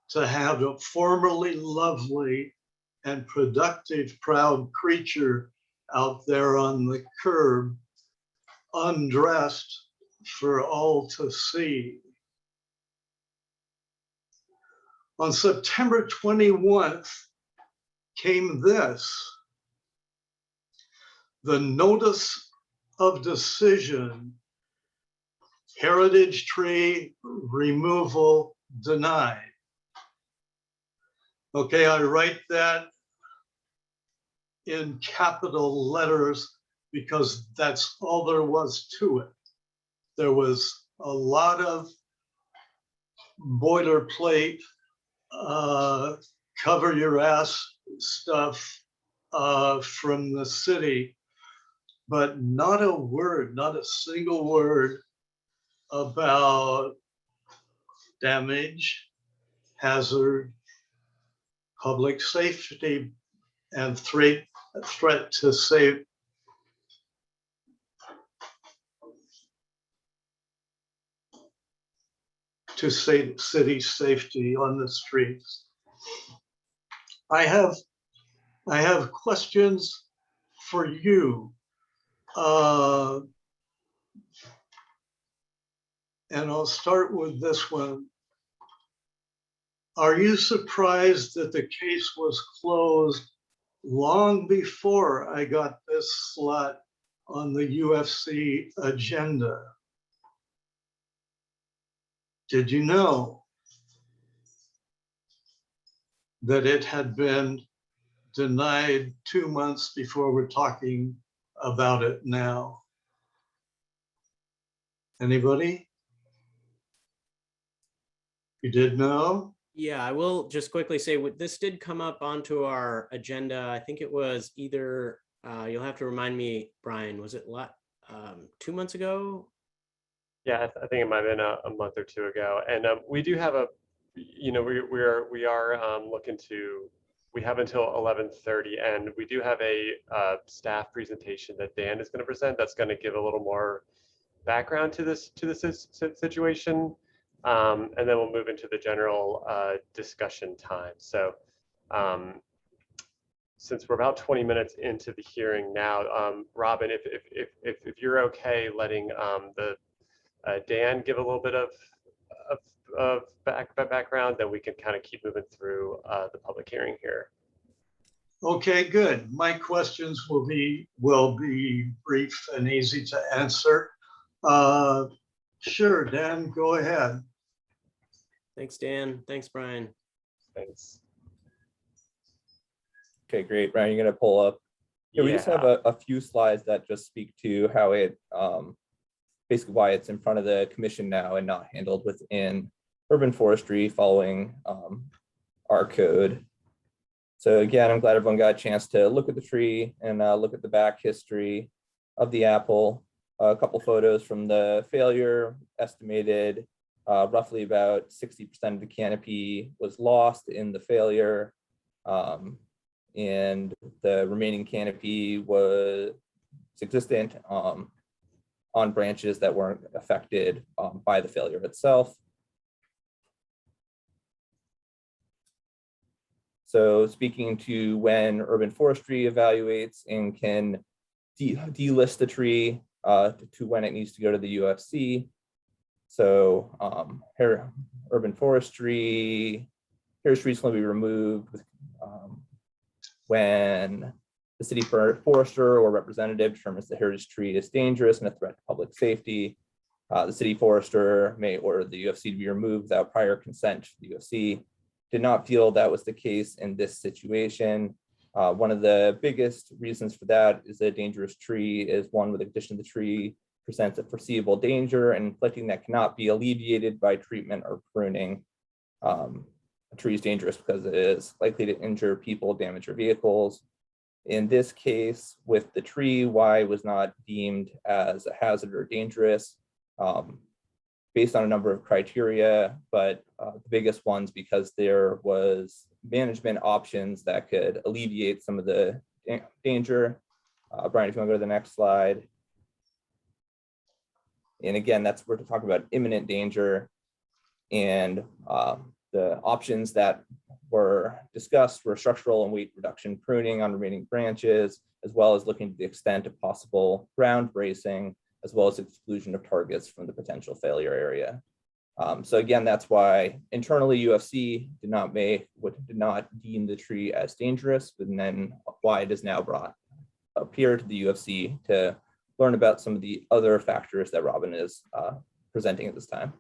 [SPEAKER 14] to have a formerly lovely and productive, proud creature out there on the curb, undressed for all to see. On September 21st came this: the notice of decision, heritage tree removal denied. Okay, I write that in capital letters because that's all there was to it. There was a lot of boilerplate, cover your ass stuff from the city, but not a word, not a single word about damage, hazard, public safety, and threat to city safety on the streets. I have questions for you. And I'll start with this one. Are you surprised that the case was closed long before I got this slot on the UFC agenda? Did you know that it had been denied 2 months before we're talking about it now? Anybody? You did know?
[SPEAKER 3] Yeah, I will just quickly say this did come up onto our agenda. I think it was either, you'll have to remind me, Brian, was it 2 months ago?
[SPEAKER 1] Yeah, I think it might have been a month or two ago. And we do have a, we are looking to, we have until 11:30, and we do have a staff presentation that Dan is going to present that's going to give a little more background to this situation. And then we'll move into the general discussion time. So since we're about 20 minutes into the hearing now, Robin, if you're okay letting Dan give a little bit of background, then we can kind of keep moving through the public hearing here.
[SPEAKER 14] Okay, good. My questions will be brief and easy to answer. Sure, Dan, go ahead.
[SPEAKER 3] Thanks, Dan. Thanks, Brian.
[SPEAKER 1] Thanks.
[SPEAKER 16] Okay, great. Brian, you're going to pull up. Yeah, we just have a few slides that just speak to how it, basically why it's in front of the commission now and not handled within urban forestry following our code. So again, I'm glad everyone got a chance to look at the tree and look at the back history of the apple. A couple photos from the failure, estimated roughly about 60% of the canopy was lost in the failure. And the remaining canopy was existent on branches that weren't affected by the failure itself. So speaking to when urban forestry evaluates and can delist the tree to when it needs to go to the UFC. So urban forestry, heritage trees will be removed when the city forester or representative determines the heritage tree is dangerous and a threat to public safety. The city forester may order the UFC to be removed without prior consent to the UFC. Did not feel that was the case in this situation. One of the biggest reasons for that is that a dangerous tree is one where the condition of the tree presents a foreseeable danger and inflicting that cannot be alleviated by treatment or pruning. A tree is dangerous because it is likely to injure people, damage your vehicles. In this case, with the tree, why was not deemed as a hazard or dangerous based on a number of criteria, but the biggest ones because there was management options that could alleviate some of the danger. Brian, if you want to go to the next slide. And again, we're talking about imminent danger, and the options that were discussed were structural and weight reduction pruning on remaining branches, as well as looking to the extent of possible ground bracing, as well as exclusion of targets from the potential failure area. So again, that's why internally UFC did not deem the tree as dangerous, and then why it is now brought up here to the UFC to learn about some of the other factors that Robin is presenting at this time.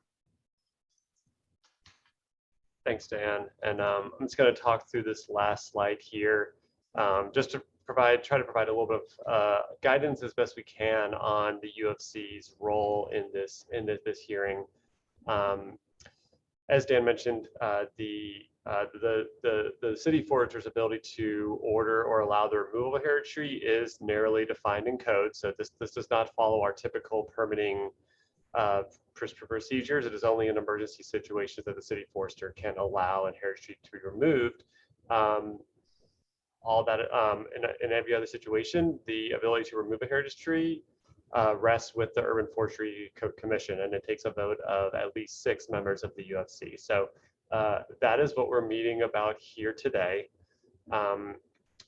[SPEAKER 1] Thanks, Dan. And I'm just going to talk through this last slide here, just to try to provide a little bit of guidance as best we can on the UFC's role in this hearing. As Dan mentioned, the city forester's ability to order or allow the removal of a heritage tree is narrowly defined in code. So this does not follow our typical permitting procedures. It is only in emergency situations that the city forester can allow a heritage tree to be removed. All that in every other situation, the ability to remove a heritage tree rests with the Urban Forestry Commission, and it takes a vote of at least 6 members of the UFC. So that is what we're meeting about here today.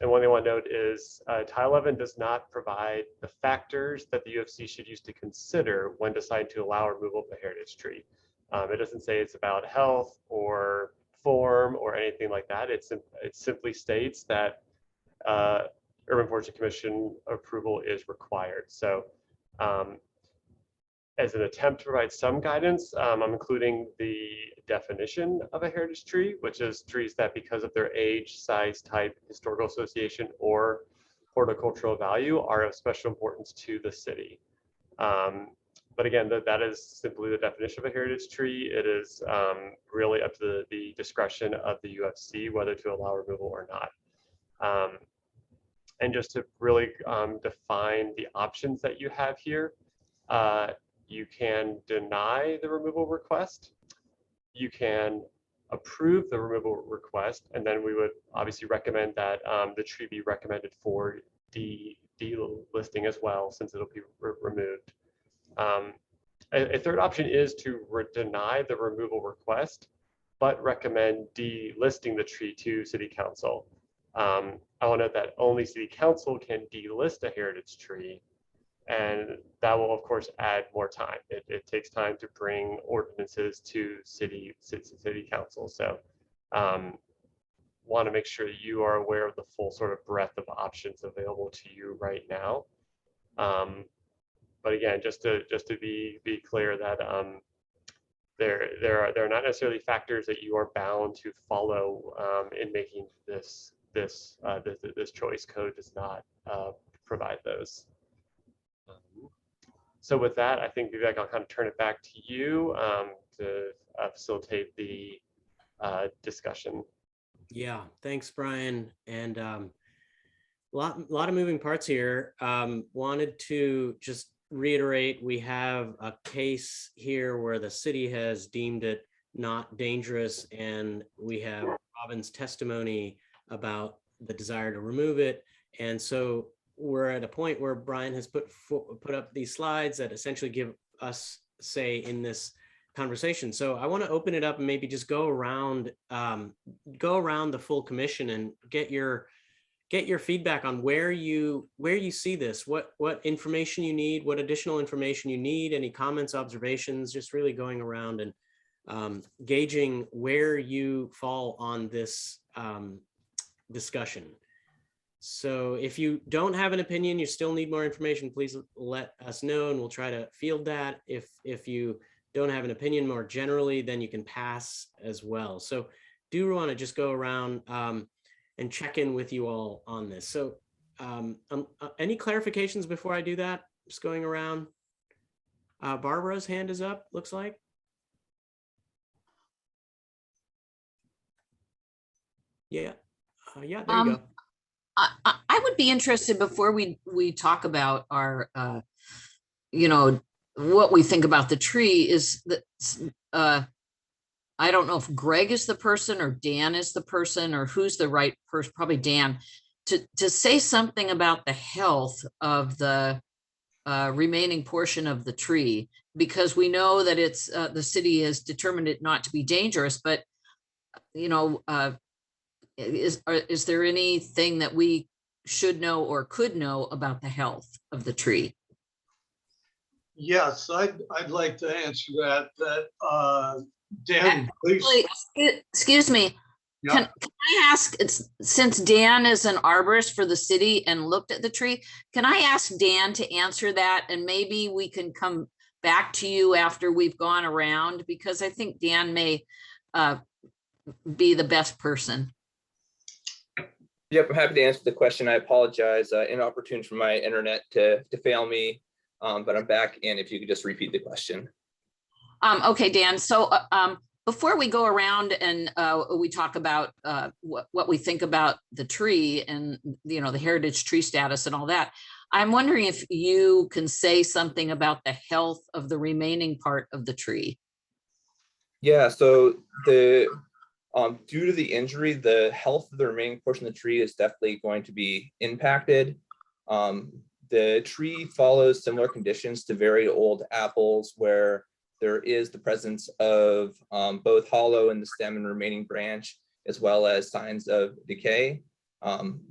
[SPEAKER 1] And one thing I want to note is Title 11 does not provide the factors that the UFC should use to consider when deciding to allow removal of a heritage tree. It doesn't say it's about health or form or anything like that. It simply states that Urban Forestry Commission approval is required. So as an attempt to provide some guidance, I'm including the definition of a heritage tree, which is trees that because of their age, size, type, historical association, or horticultural value are of special importance to the city. But again, that is simply the definition of a heritage tree. It is really up to the discretion of the UFC whether to allow removal or not. And just to really define the options that you have here, you can deny the removal request. You can approve the removal request, and then we would obviously recommend that the tree be recommended for delisting as well, since it'll be removed. A third option is to deny the removal request, but recommend delisting the tree to City Council. I want to note that only City Council can delist a heritage tree, and that will of course add more time. It takes time to bring ordinances to City Council. So want to make sure you are aware of the full sort of breadth of options available to you right now. But again, just to be clear that there are not necessarily factors that you are bound to follow in making this choice. Code does not provide those. So with that, I think Vivek, I'll kind of turn it back to you to facilitate the discussion.
[SPEAKER 3] Yeah, thanks, Brian. And lot of moving parts here. Wanted to just reiterate, we have a case here where the city has deemed it not dangerous, and we have Robin's testimony about the desire to remove it. And so we're at a point where Brian has put up these slides that essentially give us say in this conversation. So I want to open it up and maybe just go around the full commission and get your feedback on where you see this, what information you need, what additional information you need, any comments, observations, just really going around and gauging where you fall on this discussion. So if you don't have an opinion, you still need more information, please let us know and we'll try to field that. If you don't have an opinion more generally, then you can pass as well. So do want to just go around and check in with you all on this. So any clarifications before I do that? Just going around. Barbara's hand is up, looks like. Yeah, yeah, there you go.
[SPEAKER 6] I would be interested before we talk about our, what we think about the tree is that, I don't know if Greg is the person or Dan is the person or who's the right person, probably Dan, to say something about the health of the remaining portion of the tree, because we know that it's, the city has determined it not to be dangerous, but, is there anything that we should know or could know about the health of the tree?
[SPEAKER 14] Yes, I'd like to answer that. Dan, please.
[SPEAKER 6] Excuse me.
[SPEAKER 14] Yeah.
[SPEAKER 6] Can I ask, since Dan is an arborist for the city and looked at the tree, can I ask Dan to answer that? And maybe we can come back to you after we've gone around, because I think Dan may be the best person.
[SPEAKER 16] Yep, I'm happy to answer the question. I apologize, inopportune for my internet to fail me, but I'm back in. If you could just repeat the question.
[SPEAKER 6] Okay, Dan. So before we go around and we talk about what we think about the tree and the heritage tree status and all that, I'm wondering if you can say something about the health of the remaining part of the tree.
[SPEAKER 16] Yeah. So the due to the injury, the health of the remaining portion of the tree is definitely going to be impacted. The tree follows similar conditions to very old apples, where there is the presence of both hollow in the stem and remaining branch, as well as signs of decay.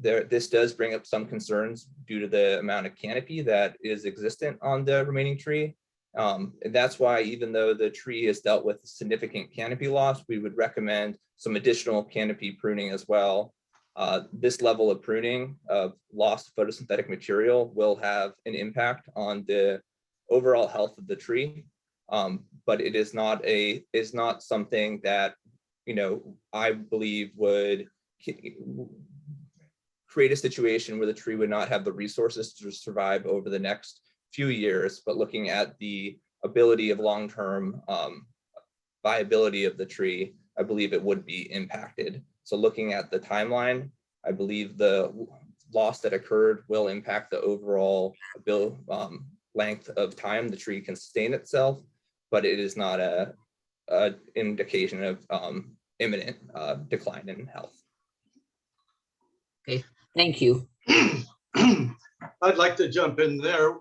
[SPEAKER 16] This does bring up some concerns due to the amount of canopy that is existent on the remaining tree. And that's why, even though the tree has dealt with significant canopy loss, we would recommend some additional canopy pruning as well. This level of pruning of lost photosynthetic material will have an impact on the overall health of the tree, but it is not something that I believe would create a situation where the tree would not have the resources to survive over the next few years. But looking at the ability of long-term viability of the tree, I believe it would be impacted. So looking at the timeline, I believe the loss that occurred will impact the overall length of time the tree can sustain itself, but it is not a indication of imminent decline in health.
[SPEAKER 6] Okay, thank you.
[SPEAKER 14] I'd like to jump in there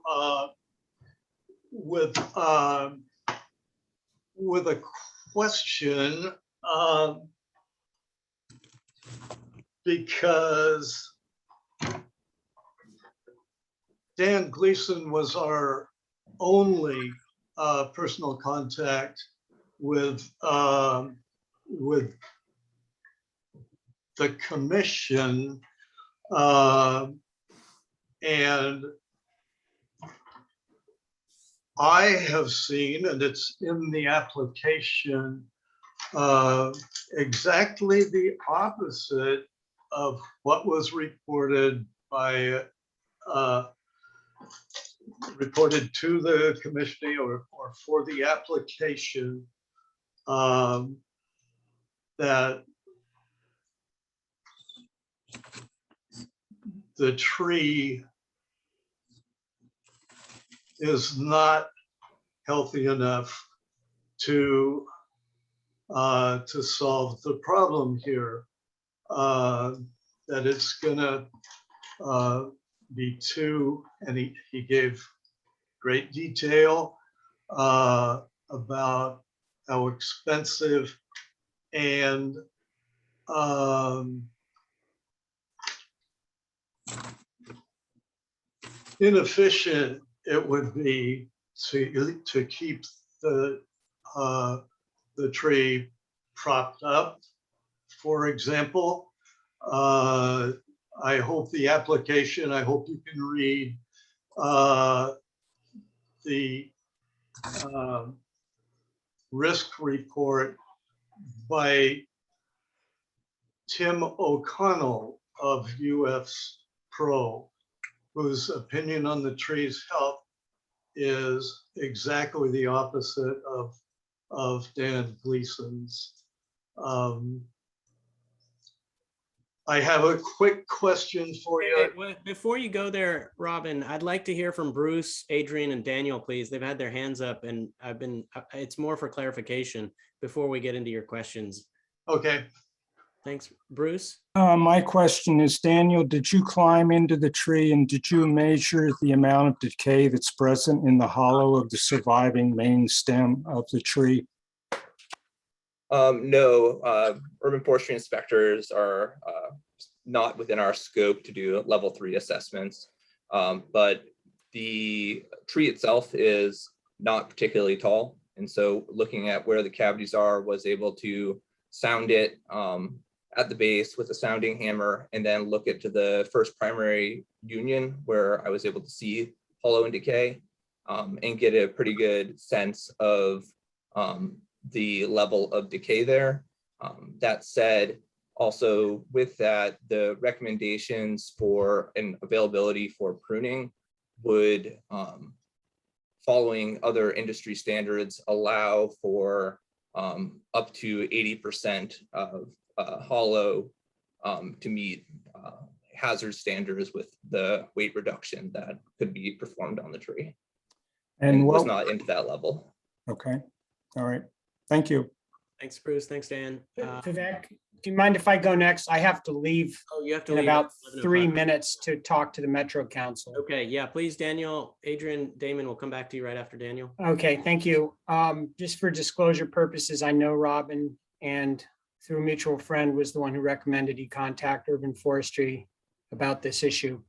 [SPEAKER 14] with a question, because Dan Gleason was our only personal contact with the commission, and I have seen, and it's in the application, exactly the opposite of what was reported to the commission or for the application, that the tree is not healthy enough to solve the problem here. that it's gonna be two, and he gave great detail about how expensive and inefficient it would be to keep the tree propped up. For example, I hope the application, I hope you can read the risk report by Tim O'Connell of UF's Pro, whose opinion on the tree's health is exactly the opposite of Dan Gleason's. I have a quick question for you.
[SPEAKER 3] Before you go there, Robin, I'd like to hear from Bruce, Adrian, and Daniel, please. They've had their hands up, and it's more for clarification before we get into your questions.
[SPEAKER 14] Okay.
[SPEAKER 3] Thanks, Bruce.
[SPEAKER 12] My question is, Daniel, did you climb into the tree and did you measure the amount of decay that's present in the hollow of the surviving main stem of the tree?
[SPEAKER 16] No, urban forestry inspectors are not within our scope to do level 3 assessments, but the tree itself is not particularly tall. And so looking at where the cavities are, was able to sound it at the base with a sounding hammer, and then look into the first primary union where I was able to see hollow and decay, and get a pretty good sense of the level of decay there. That said, also with that, the recommendations for an availability for pruning would, following other industry standards, allow for up to 80% of hollow to meet hazard standards with the weight reduction that could be performed on the tree. And it was not into that level.
[SPEAKER 12] Okay, all right. Thank you.
[SPEAKER 3] Thanks, Bruce. Thanks, Dan.
[SPEAKER 7] Vivek, do you mind if I go next? I have to leave
[SPEAKER 3] You have to
[SPEAKER 7] in
[SPEAKER 3] leave
[SPEAKER 7] about
[SPEAKER 3] at 11:05.
[SPEAKER 7] 3 minutes to talk to the Metro Council.
[SPEAKER 3] Okay, yeah, please, Daniel, Adrian, Damon, we'll come back to you right after Daniel.
[SPEAKER 7] Okay, thank you. Just for disclosure purposes, I know Robin, and through a mutual friend was the one who recommended he contact Urban Forestry about this issue.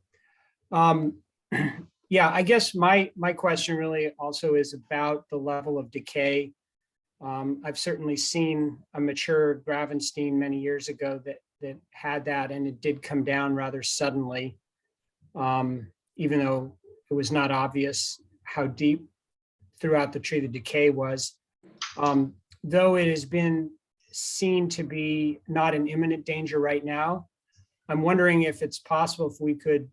[SPEAKER 7] Yeah, I guess my question really also is about the level of decay. I've certainly seen a mature Gravenstein many years ago that had that, and it did come down rather suddenly, even though it was not obvious how deep throughout the tree the decay was. Though it has been seen to be not an imminent danger right now, I'm wondering if it's possible if we could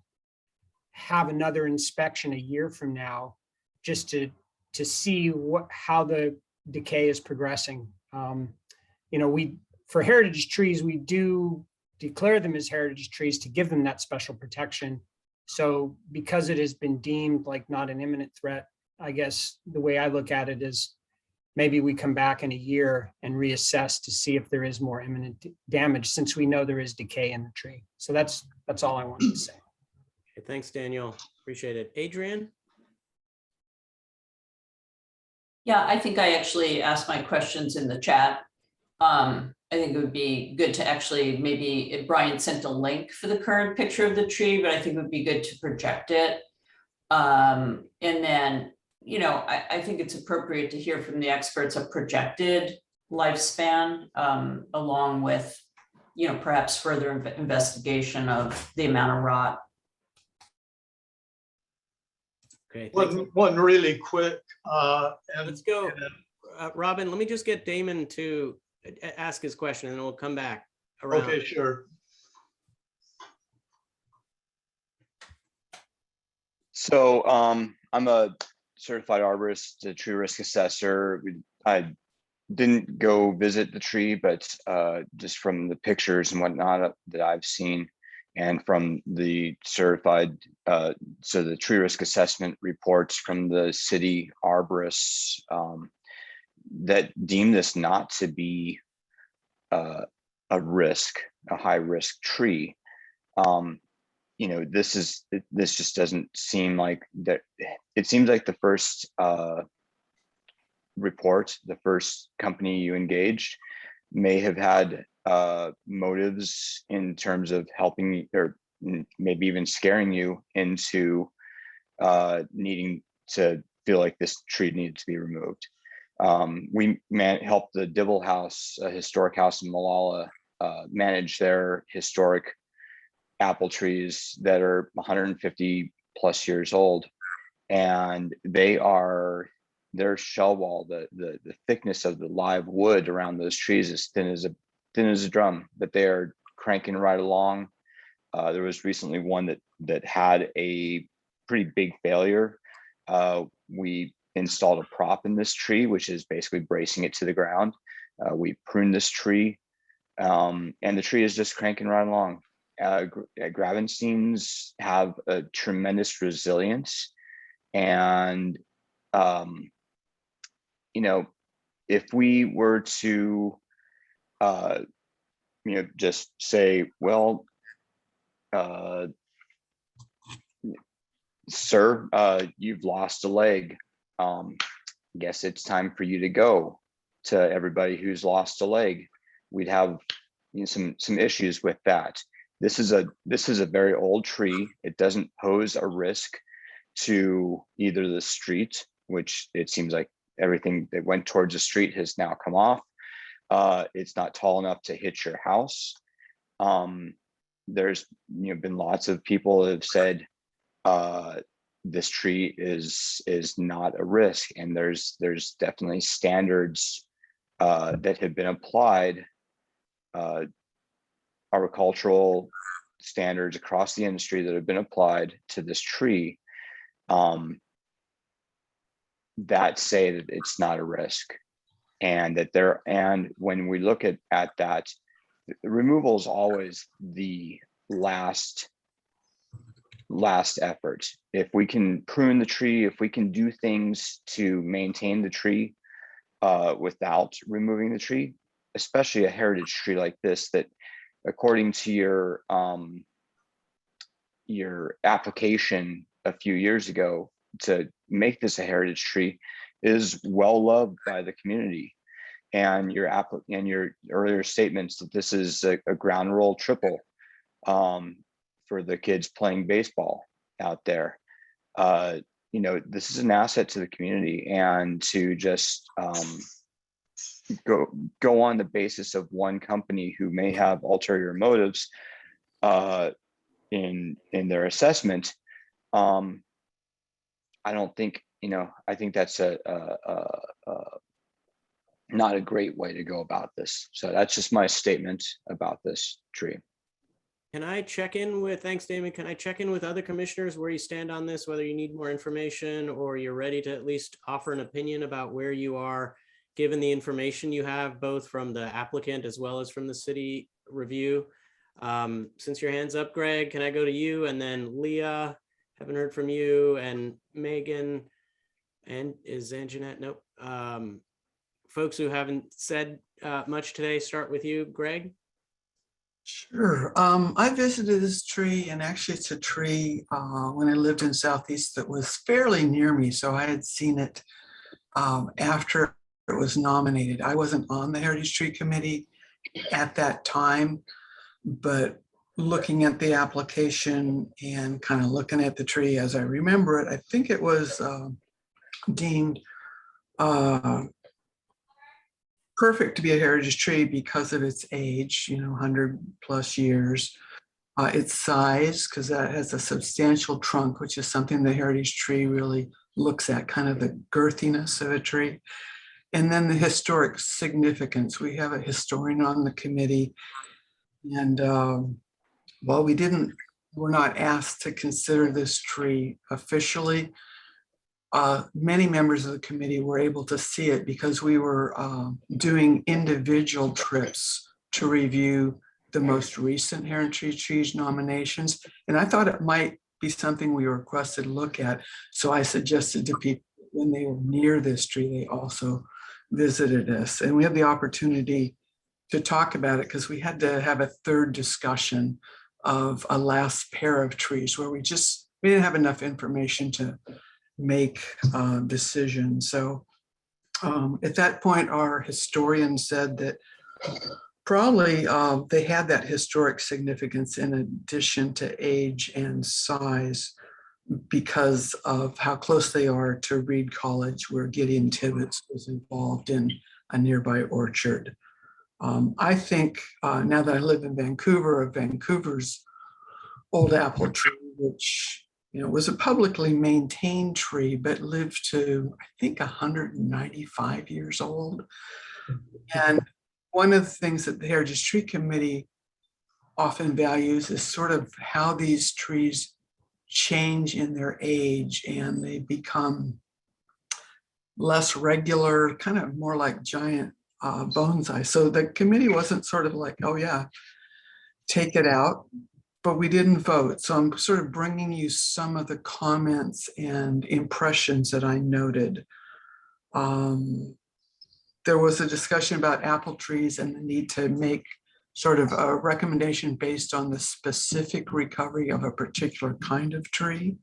[SPEAKER 7] have another inspection a year from now, just to see how the decay is progressing. You know, for heritage trees, we do declare them as heritage trees to give them that special protection. So because it has been deemed like not an imminent threat, I guess the way I look at it is maybe we come back in a year and reassess to see if there is more imminent damage, since we know there is decay in the tree. So that's all I wanted to say.
[SPEAKER 3] Okay, thanks, Daniel. Appreciate it. Adrian?
[SPEAKER 13] Yeah, I think I actually asked my questions in the chat. I think it would be good to actually, maybe if Brian sent a link for the current picture of the tree, but I think it would be good to project it. And then, you know, I think it's appropriate to hear from the experts a projected lifespan, along with, you know, perhaps further
[SPEAKER 3] investigation of the amount of rot. Okay,
[SPEAKER 14] one really quick.
[SPEAKER 3] Let's go. Robin, let me just get Damon to ask his question and then we'll come back around.
[SPEAKER 14] Okay, sure.
[SPEAKER 10] So I'm a certified arborist, a tree risk assessor. I didn't go visit the tree, but just from the pictures and whatnot that I've seen, and from the certified, so the tree risk assessment reports from the city arborists that deem this not to be a risk, a high risk tree. You know, this just doesn't seem like that. It seems like the first report, the first company you engaged may have had motives in terms of helping or maybe even scaring you into needing to feel like this tree needed to be removed. We helped the Dibble House, a historic house in Malala, manage their historic apple trees that are 150 plus years old, and their shell wall, the thickness of the live wood around those trees is thin as a drum, but they are cranking right along. There was recently one that had a pretty big failure. We installed a prop in this tree, which is basically bracing it to the ground. We pruned this tree, and the tree is just cranking right along. Gravensteins have a tremendous resilience, and you know, if we were to you know, just say, well, sir, you've lost a leg. Guess it's time for you to go. To everybody who's lost a leg, we'd have, you know, some issues with that. This is a very old tree. It doesn't pose a risk to either the street, which it seems like everything that went towards the street has now come off. It's not tall enough to hit your house. There's, you know, been lots of people that have said this tree is not a risk, and there's definitely standards that have been applied, agricultural standards across the industry that have been applied to this tree that say that it's not a risk, and that and when we look at that, removal is always the last effort. If we can prune the tree, if we can do things to maintain the tree without removing the tree, especially a heritage tree like this, that according to your application a few years ago to make this a heritage tree, is well loved by the community. And your earlier statements that this is a ground roll triple for the kids playing baseball out there. You know, this is an asset to the community, and to just go on the basis of one company who may have ulterior motives in their assessment, I don't think, you know, I think that's not a great way to go about this. So that's just my statement about this tree.
[SPEAKER 3] Can I check in with, thanks, Damon. Can I check in with other commissioners where you stand on this, whether you need more information or you're ready to at least offer an opinion about where you are, given the information you have, both from the applicant as well as from the city review? Since your hand's up, Greg, can I go to you? And then Leah, haven't heard from you, and Megan, and is Anjanette? Nope. Folks who haven't said much today, start with you, Greg.
[SPEAKER 4] Sure. I visited this tree, and actually it's a tree when I lived in Southeast that was fairly near me. So I had seen it after it was nominated. I wasn't on the Heritage Tree Committee at that time, but looking at the application and kind of looking at the tree as I remember it, I think it was deemed perfect to be a heritage tree because of its age, you know, 100 plus years, its size, because that has a substantial trunk, which is something the heritage tree really looks at, kind of the girthiness of a tree. And then the historic significance. We have a historian on the committee, and while we're not asked to consider this tree officially, many members of the committee were able to see it because we were doing individual trips to review the most recent heritage trees nominations. And I thought it might be something we were requested to look at. So I suggested to people when they were near this tree, they also visited us. And we had the opportunity to talk about it because we had to have a third discussion of a last pair of trees where we didn't have enough information to make decisions. So at that point, our historian said that probably they had that historic significance in addition to age and size because of how close they are to Reed College, where Gideon Tibbets was involved in a nearby orchard. I think now that I live in Vancouver, of Vancouver's old apple tree, which was a publicly maintained tree, but lived to, I think, 195 years old. And one of the things that the Heritage Tree Committee often values is sort of how these trees change in their age and they become less regular, kind of more like giant bonsai. So the committee wasn't sort of like, oh yeah, take it out, but we didn't vote. So I'm sort of bringing you some of the comments and impressions that I noted. There was a discussion about apple trees and the need to make sort of a recommendation based on the specific recovery of a particular kind of tree.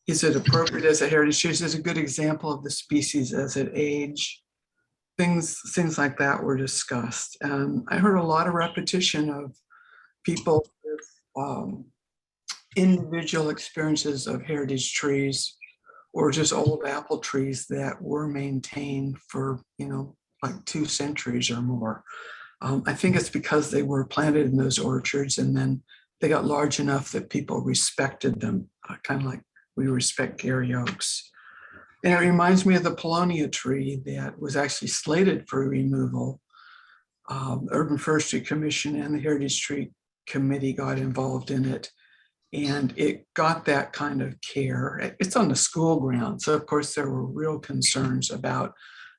[SPEAKER 4] Is it appropriate as a heritage tree? Is a good example of the species as it age? Things like that were discussed. And I heard a lot of repetition of people with individual experiences of heritage trees or just old apple trees that were maintained for, like 2 centuries or more. I think it's because they were planted in those orchards and then they got large enough that people respected them, kind of like we respect Gary Oaks. And it reminds me of the Paulownia tree that was actually slated for removal. The Urban Forestry Commission and the Heritage Tree Committee got involved in it. And it got that kind of care. It's on the school ground. So of course there were real concerns about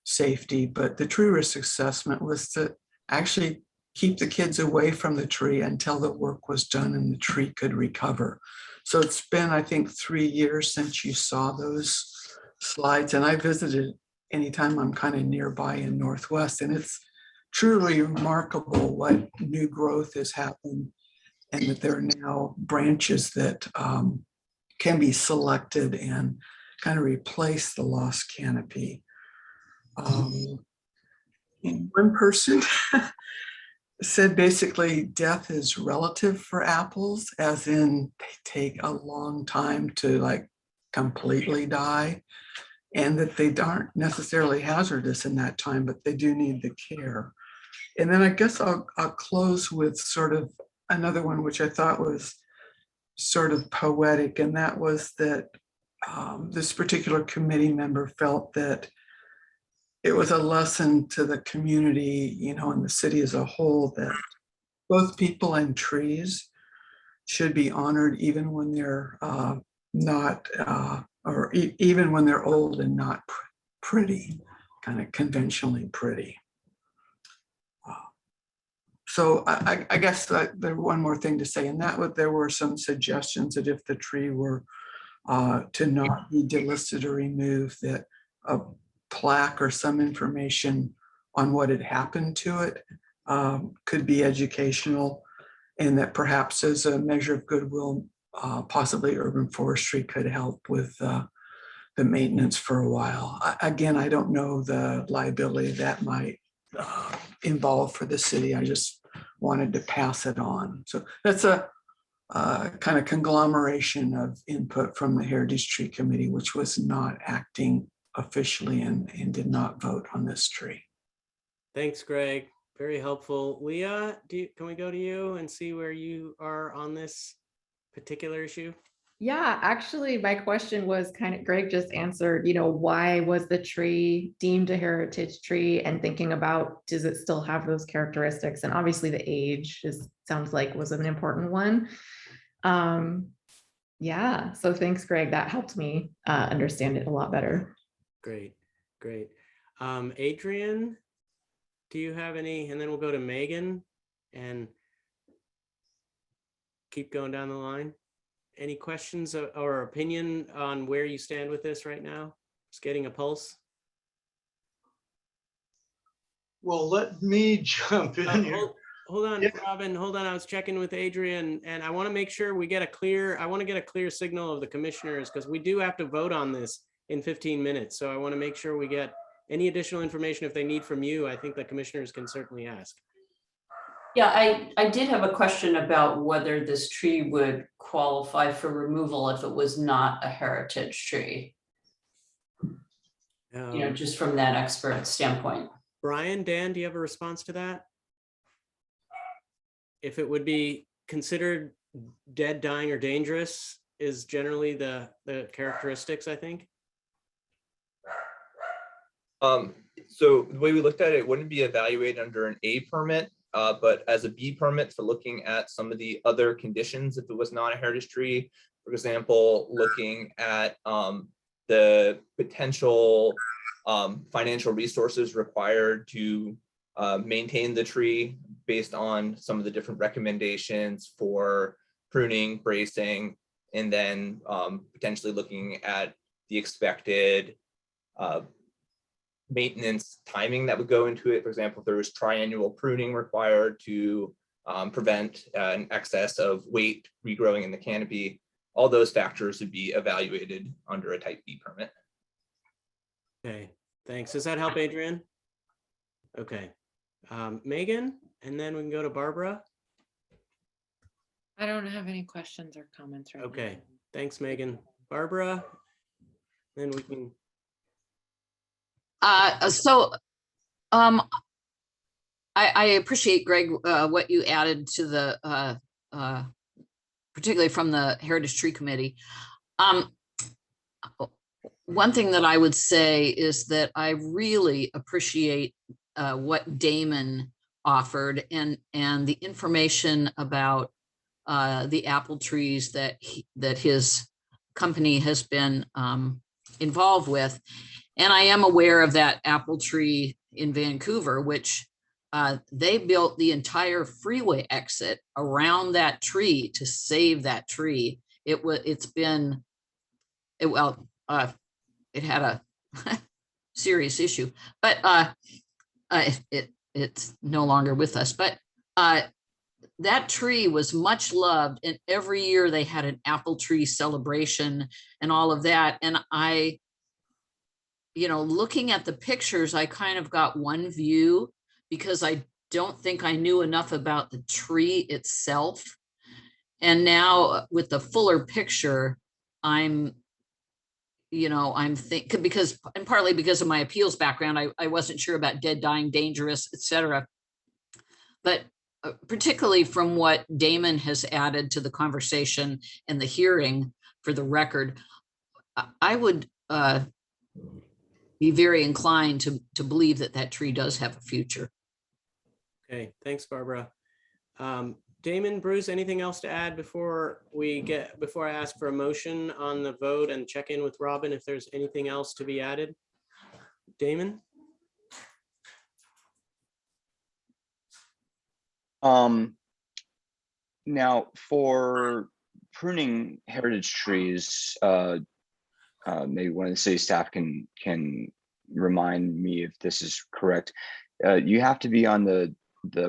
[SPEAKER 4] safety, but the tree risk assessment was to actually keep the kids away from the tree until the work was done and the tree could recover. So it's been, I think, 3 years since you saw those slides, and I visited anytime I'm kind of nearby in Northwest, and it's truly remarkable what new growth has happened and that there are now branches that can be selected and kind of replace the lost canopy. One person said basically death is relative for apples, as in they take a long time to like completely die, and that they aren't necessarily hazardous in that time, but they do need the care. And then I guess I'll close with sort of another one, which I thought was sort of poetic, and that was that this particular committee member felt that it was a lesson to the community, and the city as a whole, that both people and trees should be honored even when they're not, or even when they're old and not pretty, kind of conventionally pretty. So I guess that there's one more thing to say, and that there were some suggestions that if the tree were to not be delisted or removed, that a plaque or some information on what had happened to it could be educational, and that perhaps as a measure of goodwill, possibly urban forestry could help with the maintenance for a while. Again, I don't know the liability that might involve for the city. I just wanted to pass it on. So that's a kind of conglomeration of input from the Heritage Tree Committee, which was not acting officially and did not vote on this tree.
[SPEAKER 3] Thanks, Greg. Very helpful. Leah, can we go to you and see where you are on this particular issue?
[SPEAKER 17] Yeah, actually, my question was kind of, Greg just answered, why was the tree deemed a heritage tree, and thinking about, does it still have those characteristics? And obviously the age sounds like was an important one. Yeah, so thanks, Greg. That helped me understand it a lot better.
[SPEAKER 3] Great. Adrian, do you have any, and then we'll go to Megan and keep going down the line. Any questions or opinion on where you stand with this right now? Just getting a pulse.
[SPEAKER 14] Well, let me jump in here.
[SPEAKER 3] hold on, Robin, hold on. I was checking with Adrian and I want to make sure we get a clear, I want to get a clear signal of the commissioners because we do have to vote on this in 15 minutes. So I want to make sure we get any additional information if they need from you. I think the commissioners can certainly ask.
[SPEAKER 13] Yeah, I did have a question about whether this tree would qualify for removal if it was not a heritage tree. Just from that expert standpoint.
[SPEAKER 3] Brian, Dan, do you have a response to that? If it would be considered dead, dying, or dangerous is generally the characteristics, I think.
[SPEAKER 16] So the way we looked at it, it wouldn't be evaluated under an A permit, but as a B permit for looking at some of the other conditions if it was not a heritage tree. For example, looking at the potential financial resources required to maintain the tree based on some of the different recommendations for pruning, bracing, and then potentially looking at the expected maintenance timing that would go into it. For example, if there was triannual pruning required to prevent an excess of weight regrowing in the canopy, all those factors would be evaluated under a type B permit.
[SPEAKER 3] Okay, thanks. Does that help, Adrian? Okay. Megan, and then we can go to Barbara.
[SPEAKER 8] I don't have any questions or comments right now.
[SPEAKER 3] Okay, thanks, Megan. Barbara, then we can.
[SPEAKER 6] I appreciate, Greg, what you added to the, particularly from the Heritage Tree Committee. One thing that I would say is that I really appreciate what Damon offered and the information about the apple trees that his company has been involved with. And I am aware of that apple tree in Vancouver, which they built the entire freeway exit around that tree to save that tree. It had a serious issue, but it's no longer with us. But that tree was much loved, and every year they had an apple tree celebration and all of that. And looking at the pictures, I kind of got one view because I don't think I knew enough about the tree itself. And now with the fuller picture, I'm thinking, because, and partly because of my appeals background, I wasn't sure about dead, dying, dangerous, etc. But particularly from what Damon has added to the conversation and the hearing for the record, I would be very inclined to believe that tree does have a future.
[SPEAKER 3] Okay, thanks, Barbara. Damon, Bruce, anything else to add before I ask for a motion on the vote and check in with Robin if there's anything else to be added? Damon?
[SPEAKER 10] Now for pruning heritage trees, maybe one of the city staff can remind me if this is correct. You have to be on the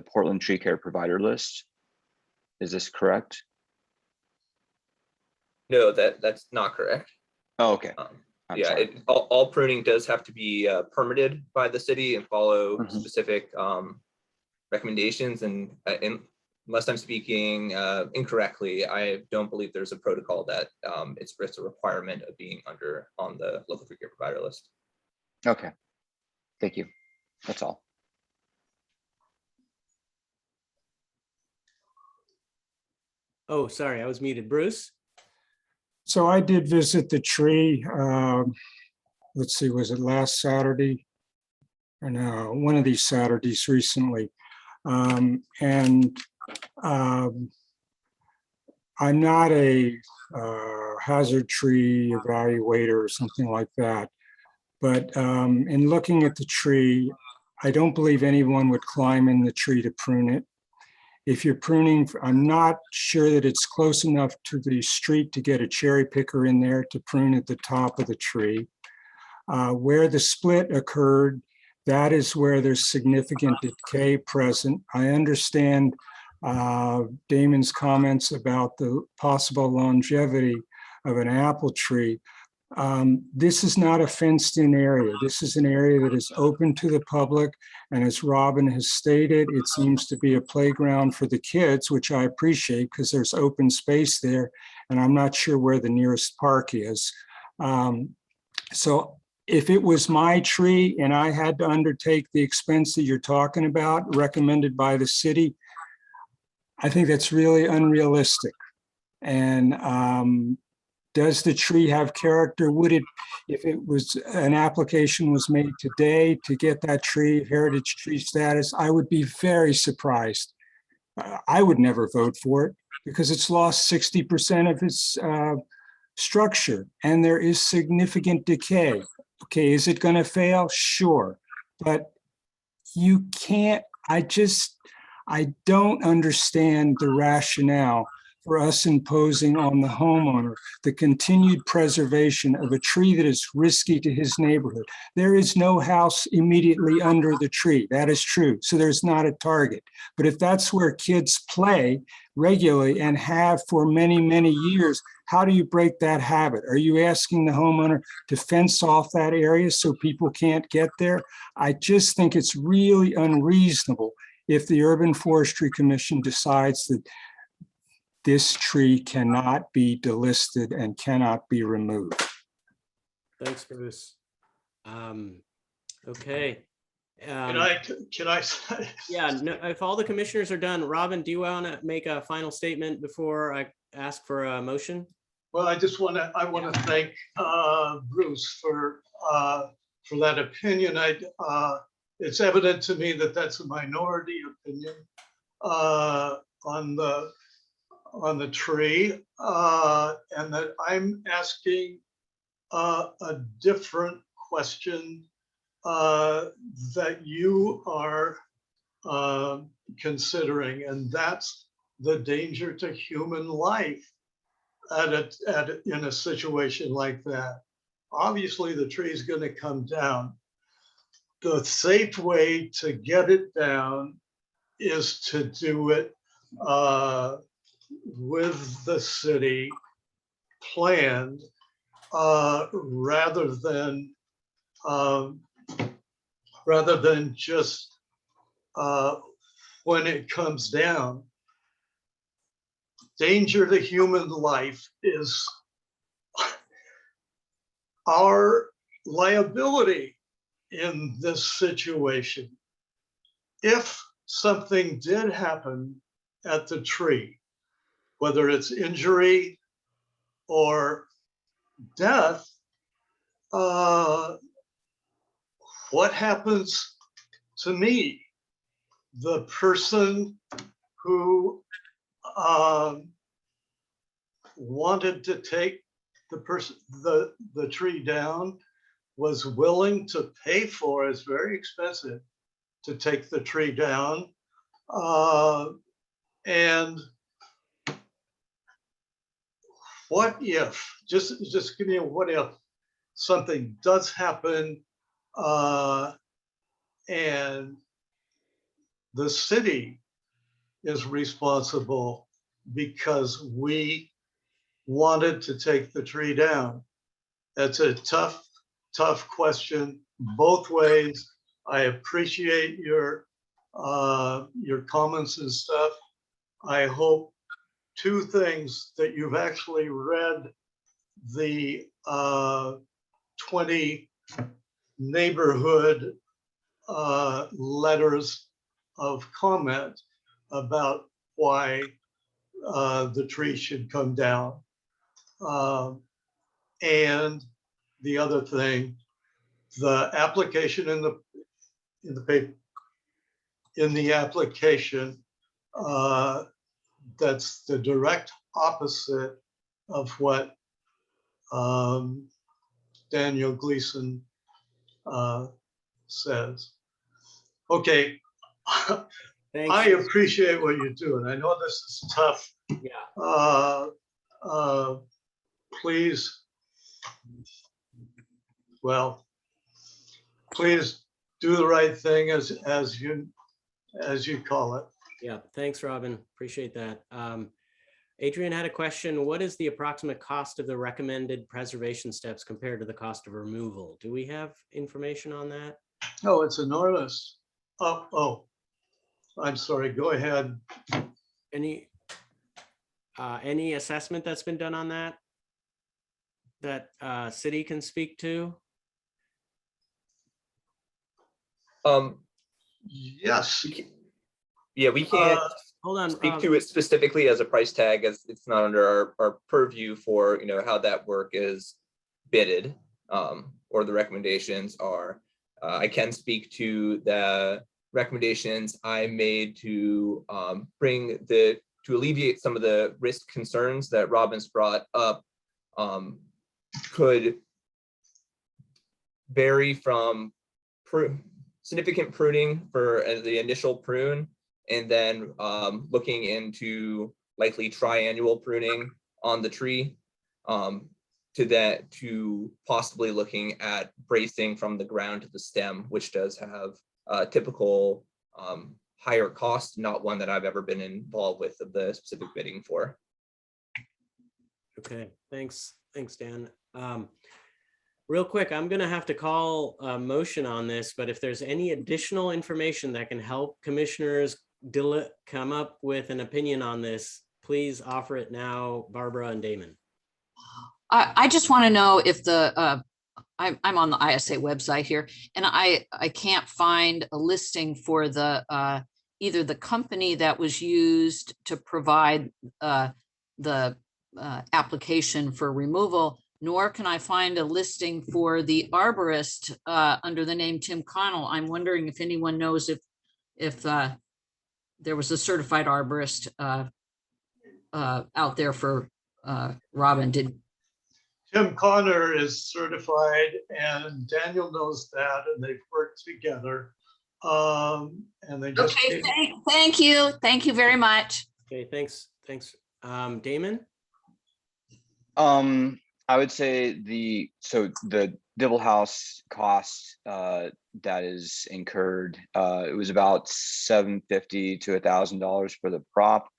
[SPEAKER 10] Portland Tree Care Provider list. Is this correct?
[SPEAKER 16] No, that's not correct.
[SPEAKER 10] Oh, okay.
[SPEAKER 16] Yeah, all pruning does have to be permitted by the city and follow specific recommendations. And unless I'm speaking incorrectly, I don't believe there's a protocol that it's a requirement of being on the local tree care provider list.
[SPEAKER 10] Okay, thank you. That's all.
[SPEAKER 3] Oh, sorry, I was muted. Bruce?
[SPEAKER 12] So I did visit the tree. Let's see, was it last Saturday? Or no, one of these Saturdays recently. I'm not a hazard tree evaluator or something like that. But in looking at the tree, I don't believe anyone would climb in the tree to prune it. If you're pruning, I'm not sure that it's close enough to the street to get a cherry picker in there to prune at the top of the tree. Where the split occurred, that is where there's significant decay present. I understand Damon's comments about the possible longevity of an apple tree. This is not a fenced-in area. This is an area that is open to the public. And as Robin has stated, it seems to be a playground for the kids, which I appreciate because there's open space there. And I'm not sure where the nearest park is. So if it was my tree and I had to undertake the expense that you're talking about, recommended by the city, I think that's really unrealistic. And does the tree have character? Would it, if it was an application was made today to get that tree heritage tree status, I would be very surprised. I would never vote for it because it's lost 60% of its structure and there is significant decay. Okay, is it going to fail? Sure, but you can't, I don't understand the rationale for us imposing on the homeowner the continued preservation of a tree that is risky to his neighborhood. There is no house immediately under the tree. That is true. So there's not a target. But if that's where kids play regularly and have for many, many years, how do you break that habit? Are you asking the homeowner to fence off that area so people can't get there? I just think it's really unreasonable if the Urban Forestry Commission decides that this tree cannot be delisted and cannot be removed.
[SPEAKER 3] Thanks, Bruce. Okay.
[SPEAKER 14] Can I say?
[SPEAKER 3] Yeah, no, if all the commissioners are done, Robin, do you want to make a final statement before I ask for a motion?
[SPEAKER 14] Well, I want to thank Bruce for that opinion. It's evident to me that that's a minority opinion on the tree, and that I'm asking a different question that you are considering, and that's the danger to human life in a situation like that. Obviously, the tree is going to come down. The safe way to get it down is to do it with the city planned, rather than just when it comes down. Danger to human life is our liability in this situation. If something did happen at the tree, whether it's injury or death, what happens to me? The person who wanted to take the tree down was willing to pay for, it's very expensive to take the tree down. And what if, just give me a what if something does happen and the city is responsible because we wanted to take the tree down? That's a tough question both ways. I appreciate your comments and stuff. I hope two things: that you've actually read the 20 neighborhood letters of comment about why the tree should come down. And the other thing, the application in the application, that's the direct opposite of what Daniel Gleason says. Okay.
[SPEAKER 3] Thanks.
[SPEAKER 14] I appreciate what you're doing. I know this is tough.
[SPEAKER 3] Yeah.
[SPEAKER 14] Please, well, please do the right thing as you call it.
[SPEAKER 3] Yeah, thanks, Robin. Appreciate that. Adrian had a question. What is the approximate cost of the recommended preservation steps compared to the cost of removal? Do we have information on that?
[SPEAKER 14] Oh, it's enormous. Oh, I'm sorry. Go ahead.
[SPEAKER 3] Any assessment that's been done on that city can speak to?
[SPEAKER 14] Yes.
[SPEAKER 16] Yeah, we can't
[SPEAKER 3] hold on.
[SPEAKER 16] Speak to it specifically as a price tag, as it's not under our purview for, how that work is bidded, or the recommendations are. I can speak to the recommendations I made to to alleviate some of the risk concerns that Robin's brought up, could vary from significant pruning for the initial prune, and then looking into likely triannual pruning on the tree, to possibly looking at bracing from the ground to the stem, which does have a typical higher cost, not one that I've ever been involved with of the specific bidding for.
[SPEAKER 3] Okay, thanks, Dan. Real quick, I'm gonna have to call a motion on this, but if there's any additional information that can help commissioners come up with an opinion on this, please offer it now, Barbara and Damon.
[SPEAKER 6] I just want to know if I'm on the ISA website here, and I can't find a listing for the either the company that was used to provide the application for removal, nor can I find a listing for the arborist under the name Tim Connell. I'm wondering if anyone knows if there was a certified arborist out there for Robin.
[SPEAKER 14] Tim Connor is certified, and Daniel knows that, and they've worked together. And they just
[SPEAKER 6] Thank you very much.
[SPEAKER 3] Okay, thanks. Damon?
[SPEAKER 10] I would say the Dibble House cost that is incurred, it was about $750 to $1,000 for the prop,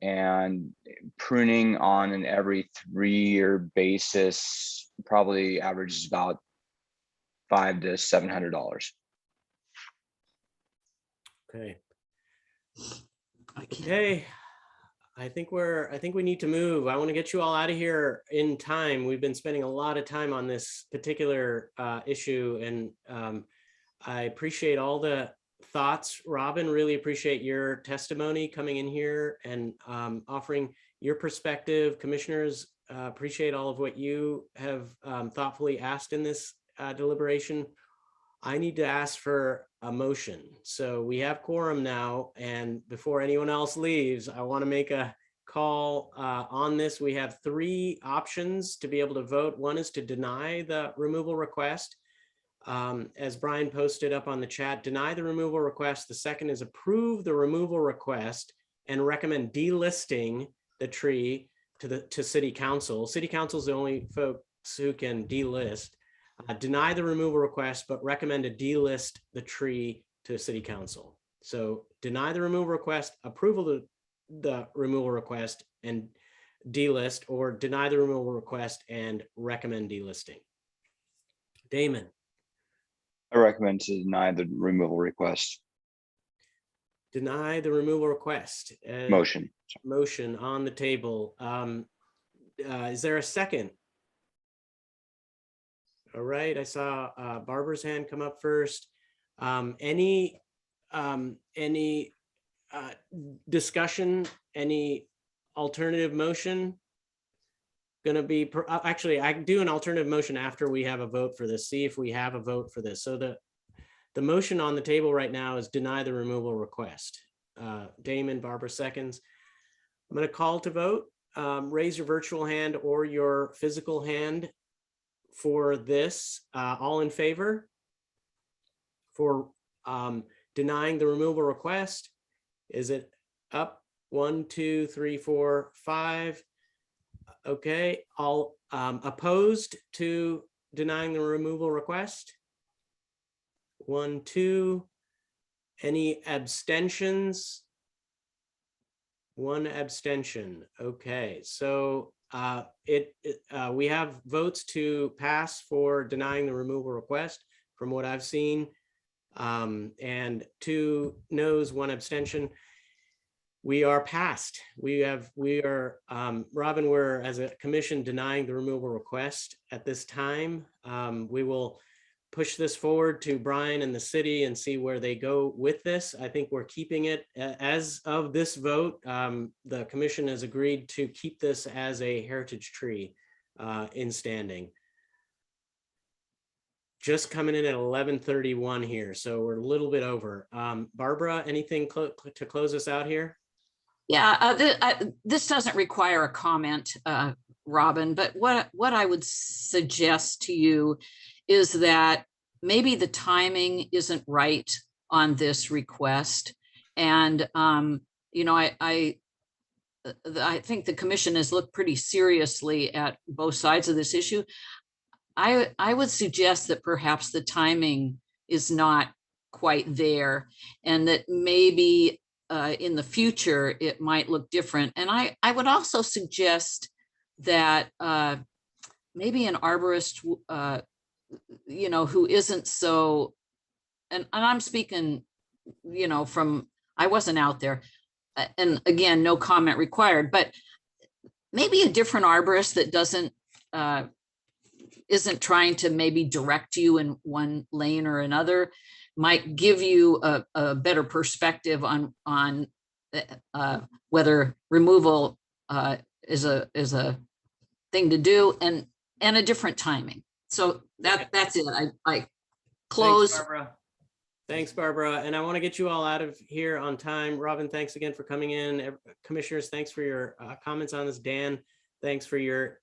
[SPEAKER 10] and pruning on an every 3-year basis probably averages about $500 to $700.
[SPEAKER 3] Okay. Okay. I think we need to move. I want to get you all out of here in time. We've been spending a lot of time on this particular issue, and I appreciate all the thoughts. Robin, really appreciate your testimony coming in here and offering your perspective. Commissioners, appreciate all of what you have thoughtfully asked in this deliberation. I need to ask for a motion. So we have quorum now, and before anyone else leaves, I want to make a call on this. We have 3 options to be able to vote. One is to deny the removal request. As Brian posted up on the chat, deny the removal request. The second is approve the removal request and recommend delisting the tree to City Council. City Council is the only folks who can delist. Deny the removal request, but recommend to delist the tree to City Council. So deny the removal request, approval the removal request and delist, or deny the removal request and recommend delisting. Damon?
[SPEAKER 10] I recommend to deny the removal request.
[SPEAKER 3] Deny the removal request.
[SPEAKER 10] Motion.
[SPEAKER 3] Motion on the table. Is there a second? All right, I saw Barbara's hand come up first. Any discussion, any alternative motion? Going to be, actually, I can do an alternative motion after we have a vote for this, see if we have a vote for this. So the motion on the table right now is deny the removal request. Damon, Barbara seconds. I'm going to call to vote. Raise your virtual hand or your physical hand for this. All in favor for denying the removal request? Is it up? 1, 2, 3, 4, 5. Okay, all opposed to denying the removal request? 1, 2. Any abstentions? 1 abstention. Okay, so we have votes to pass for denying the removal request from what I've seen, and 2 noes, 1 abstention. We are passed. Robin, we're as a commission denying the removal request at this time. We will push this forward to Brian and the city and see where they go with this. I think we're keeping it as of this vote. The commission has agreed to keep this as a heritage tree in standing. Just coming in at 11:31 here, so we're a little bit over. Barbara, anything to close us out here?
[SPEAKER 6] Yeah, this doesn't require a comment, Robin, but what I would suggest to you is that maybe the timing isn't right on this request. And, you know, I think the commission has looked pretty seriously at both sides of this issue. I would suggest that perhaps the timing is not quite there, and that maybe in the future it might look different. And I would also suggest that maybe an arborist, you know, who isn't so, and I'm speaking, you know, from, I wasn't out there, and again, no comment required, but maybe a different arborist that doesn't, isn't trying to maybe direct you in one lane or another might give you a better perspective on whether removal is a thing to do, and a different timing. So that's it. I close.
[SPEAKER 3] Thanks, Barbara. And I want to get you all out of here on time. Robin, thanks again for coming in. Commissioners, thanks for your comments on this. Dan, thanks for your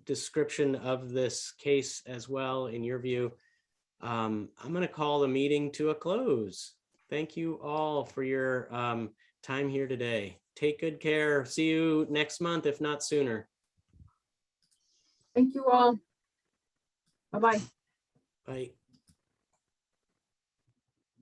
[SPEAKER 3] description of this case as well, in your view. I'm going to call the meeting to a close. Thank you all for your time here today. Take good care. See you next month, if not sooner.
[SPEAKER 5] Thank you all. Bye-bye.
[SPEAKER 3] Bye.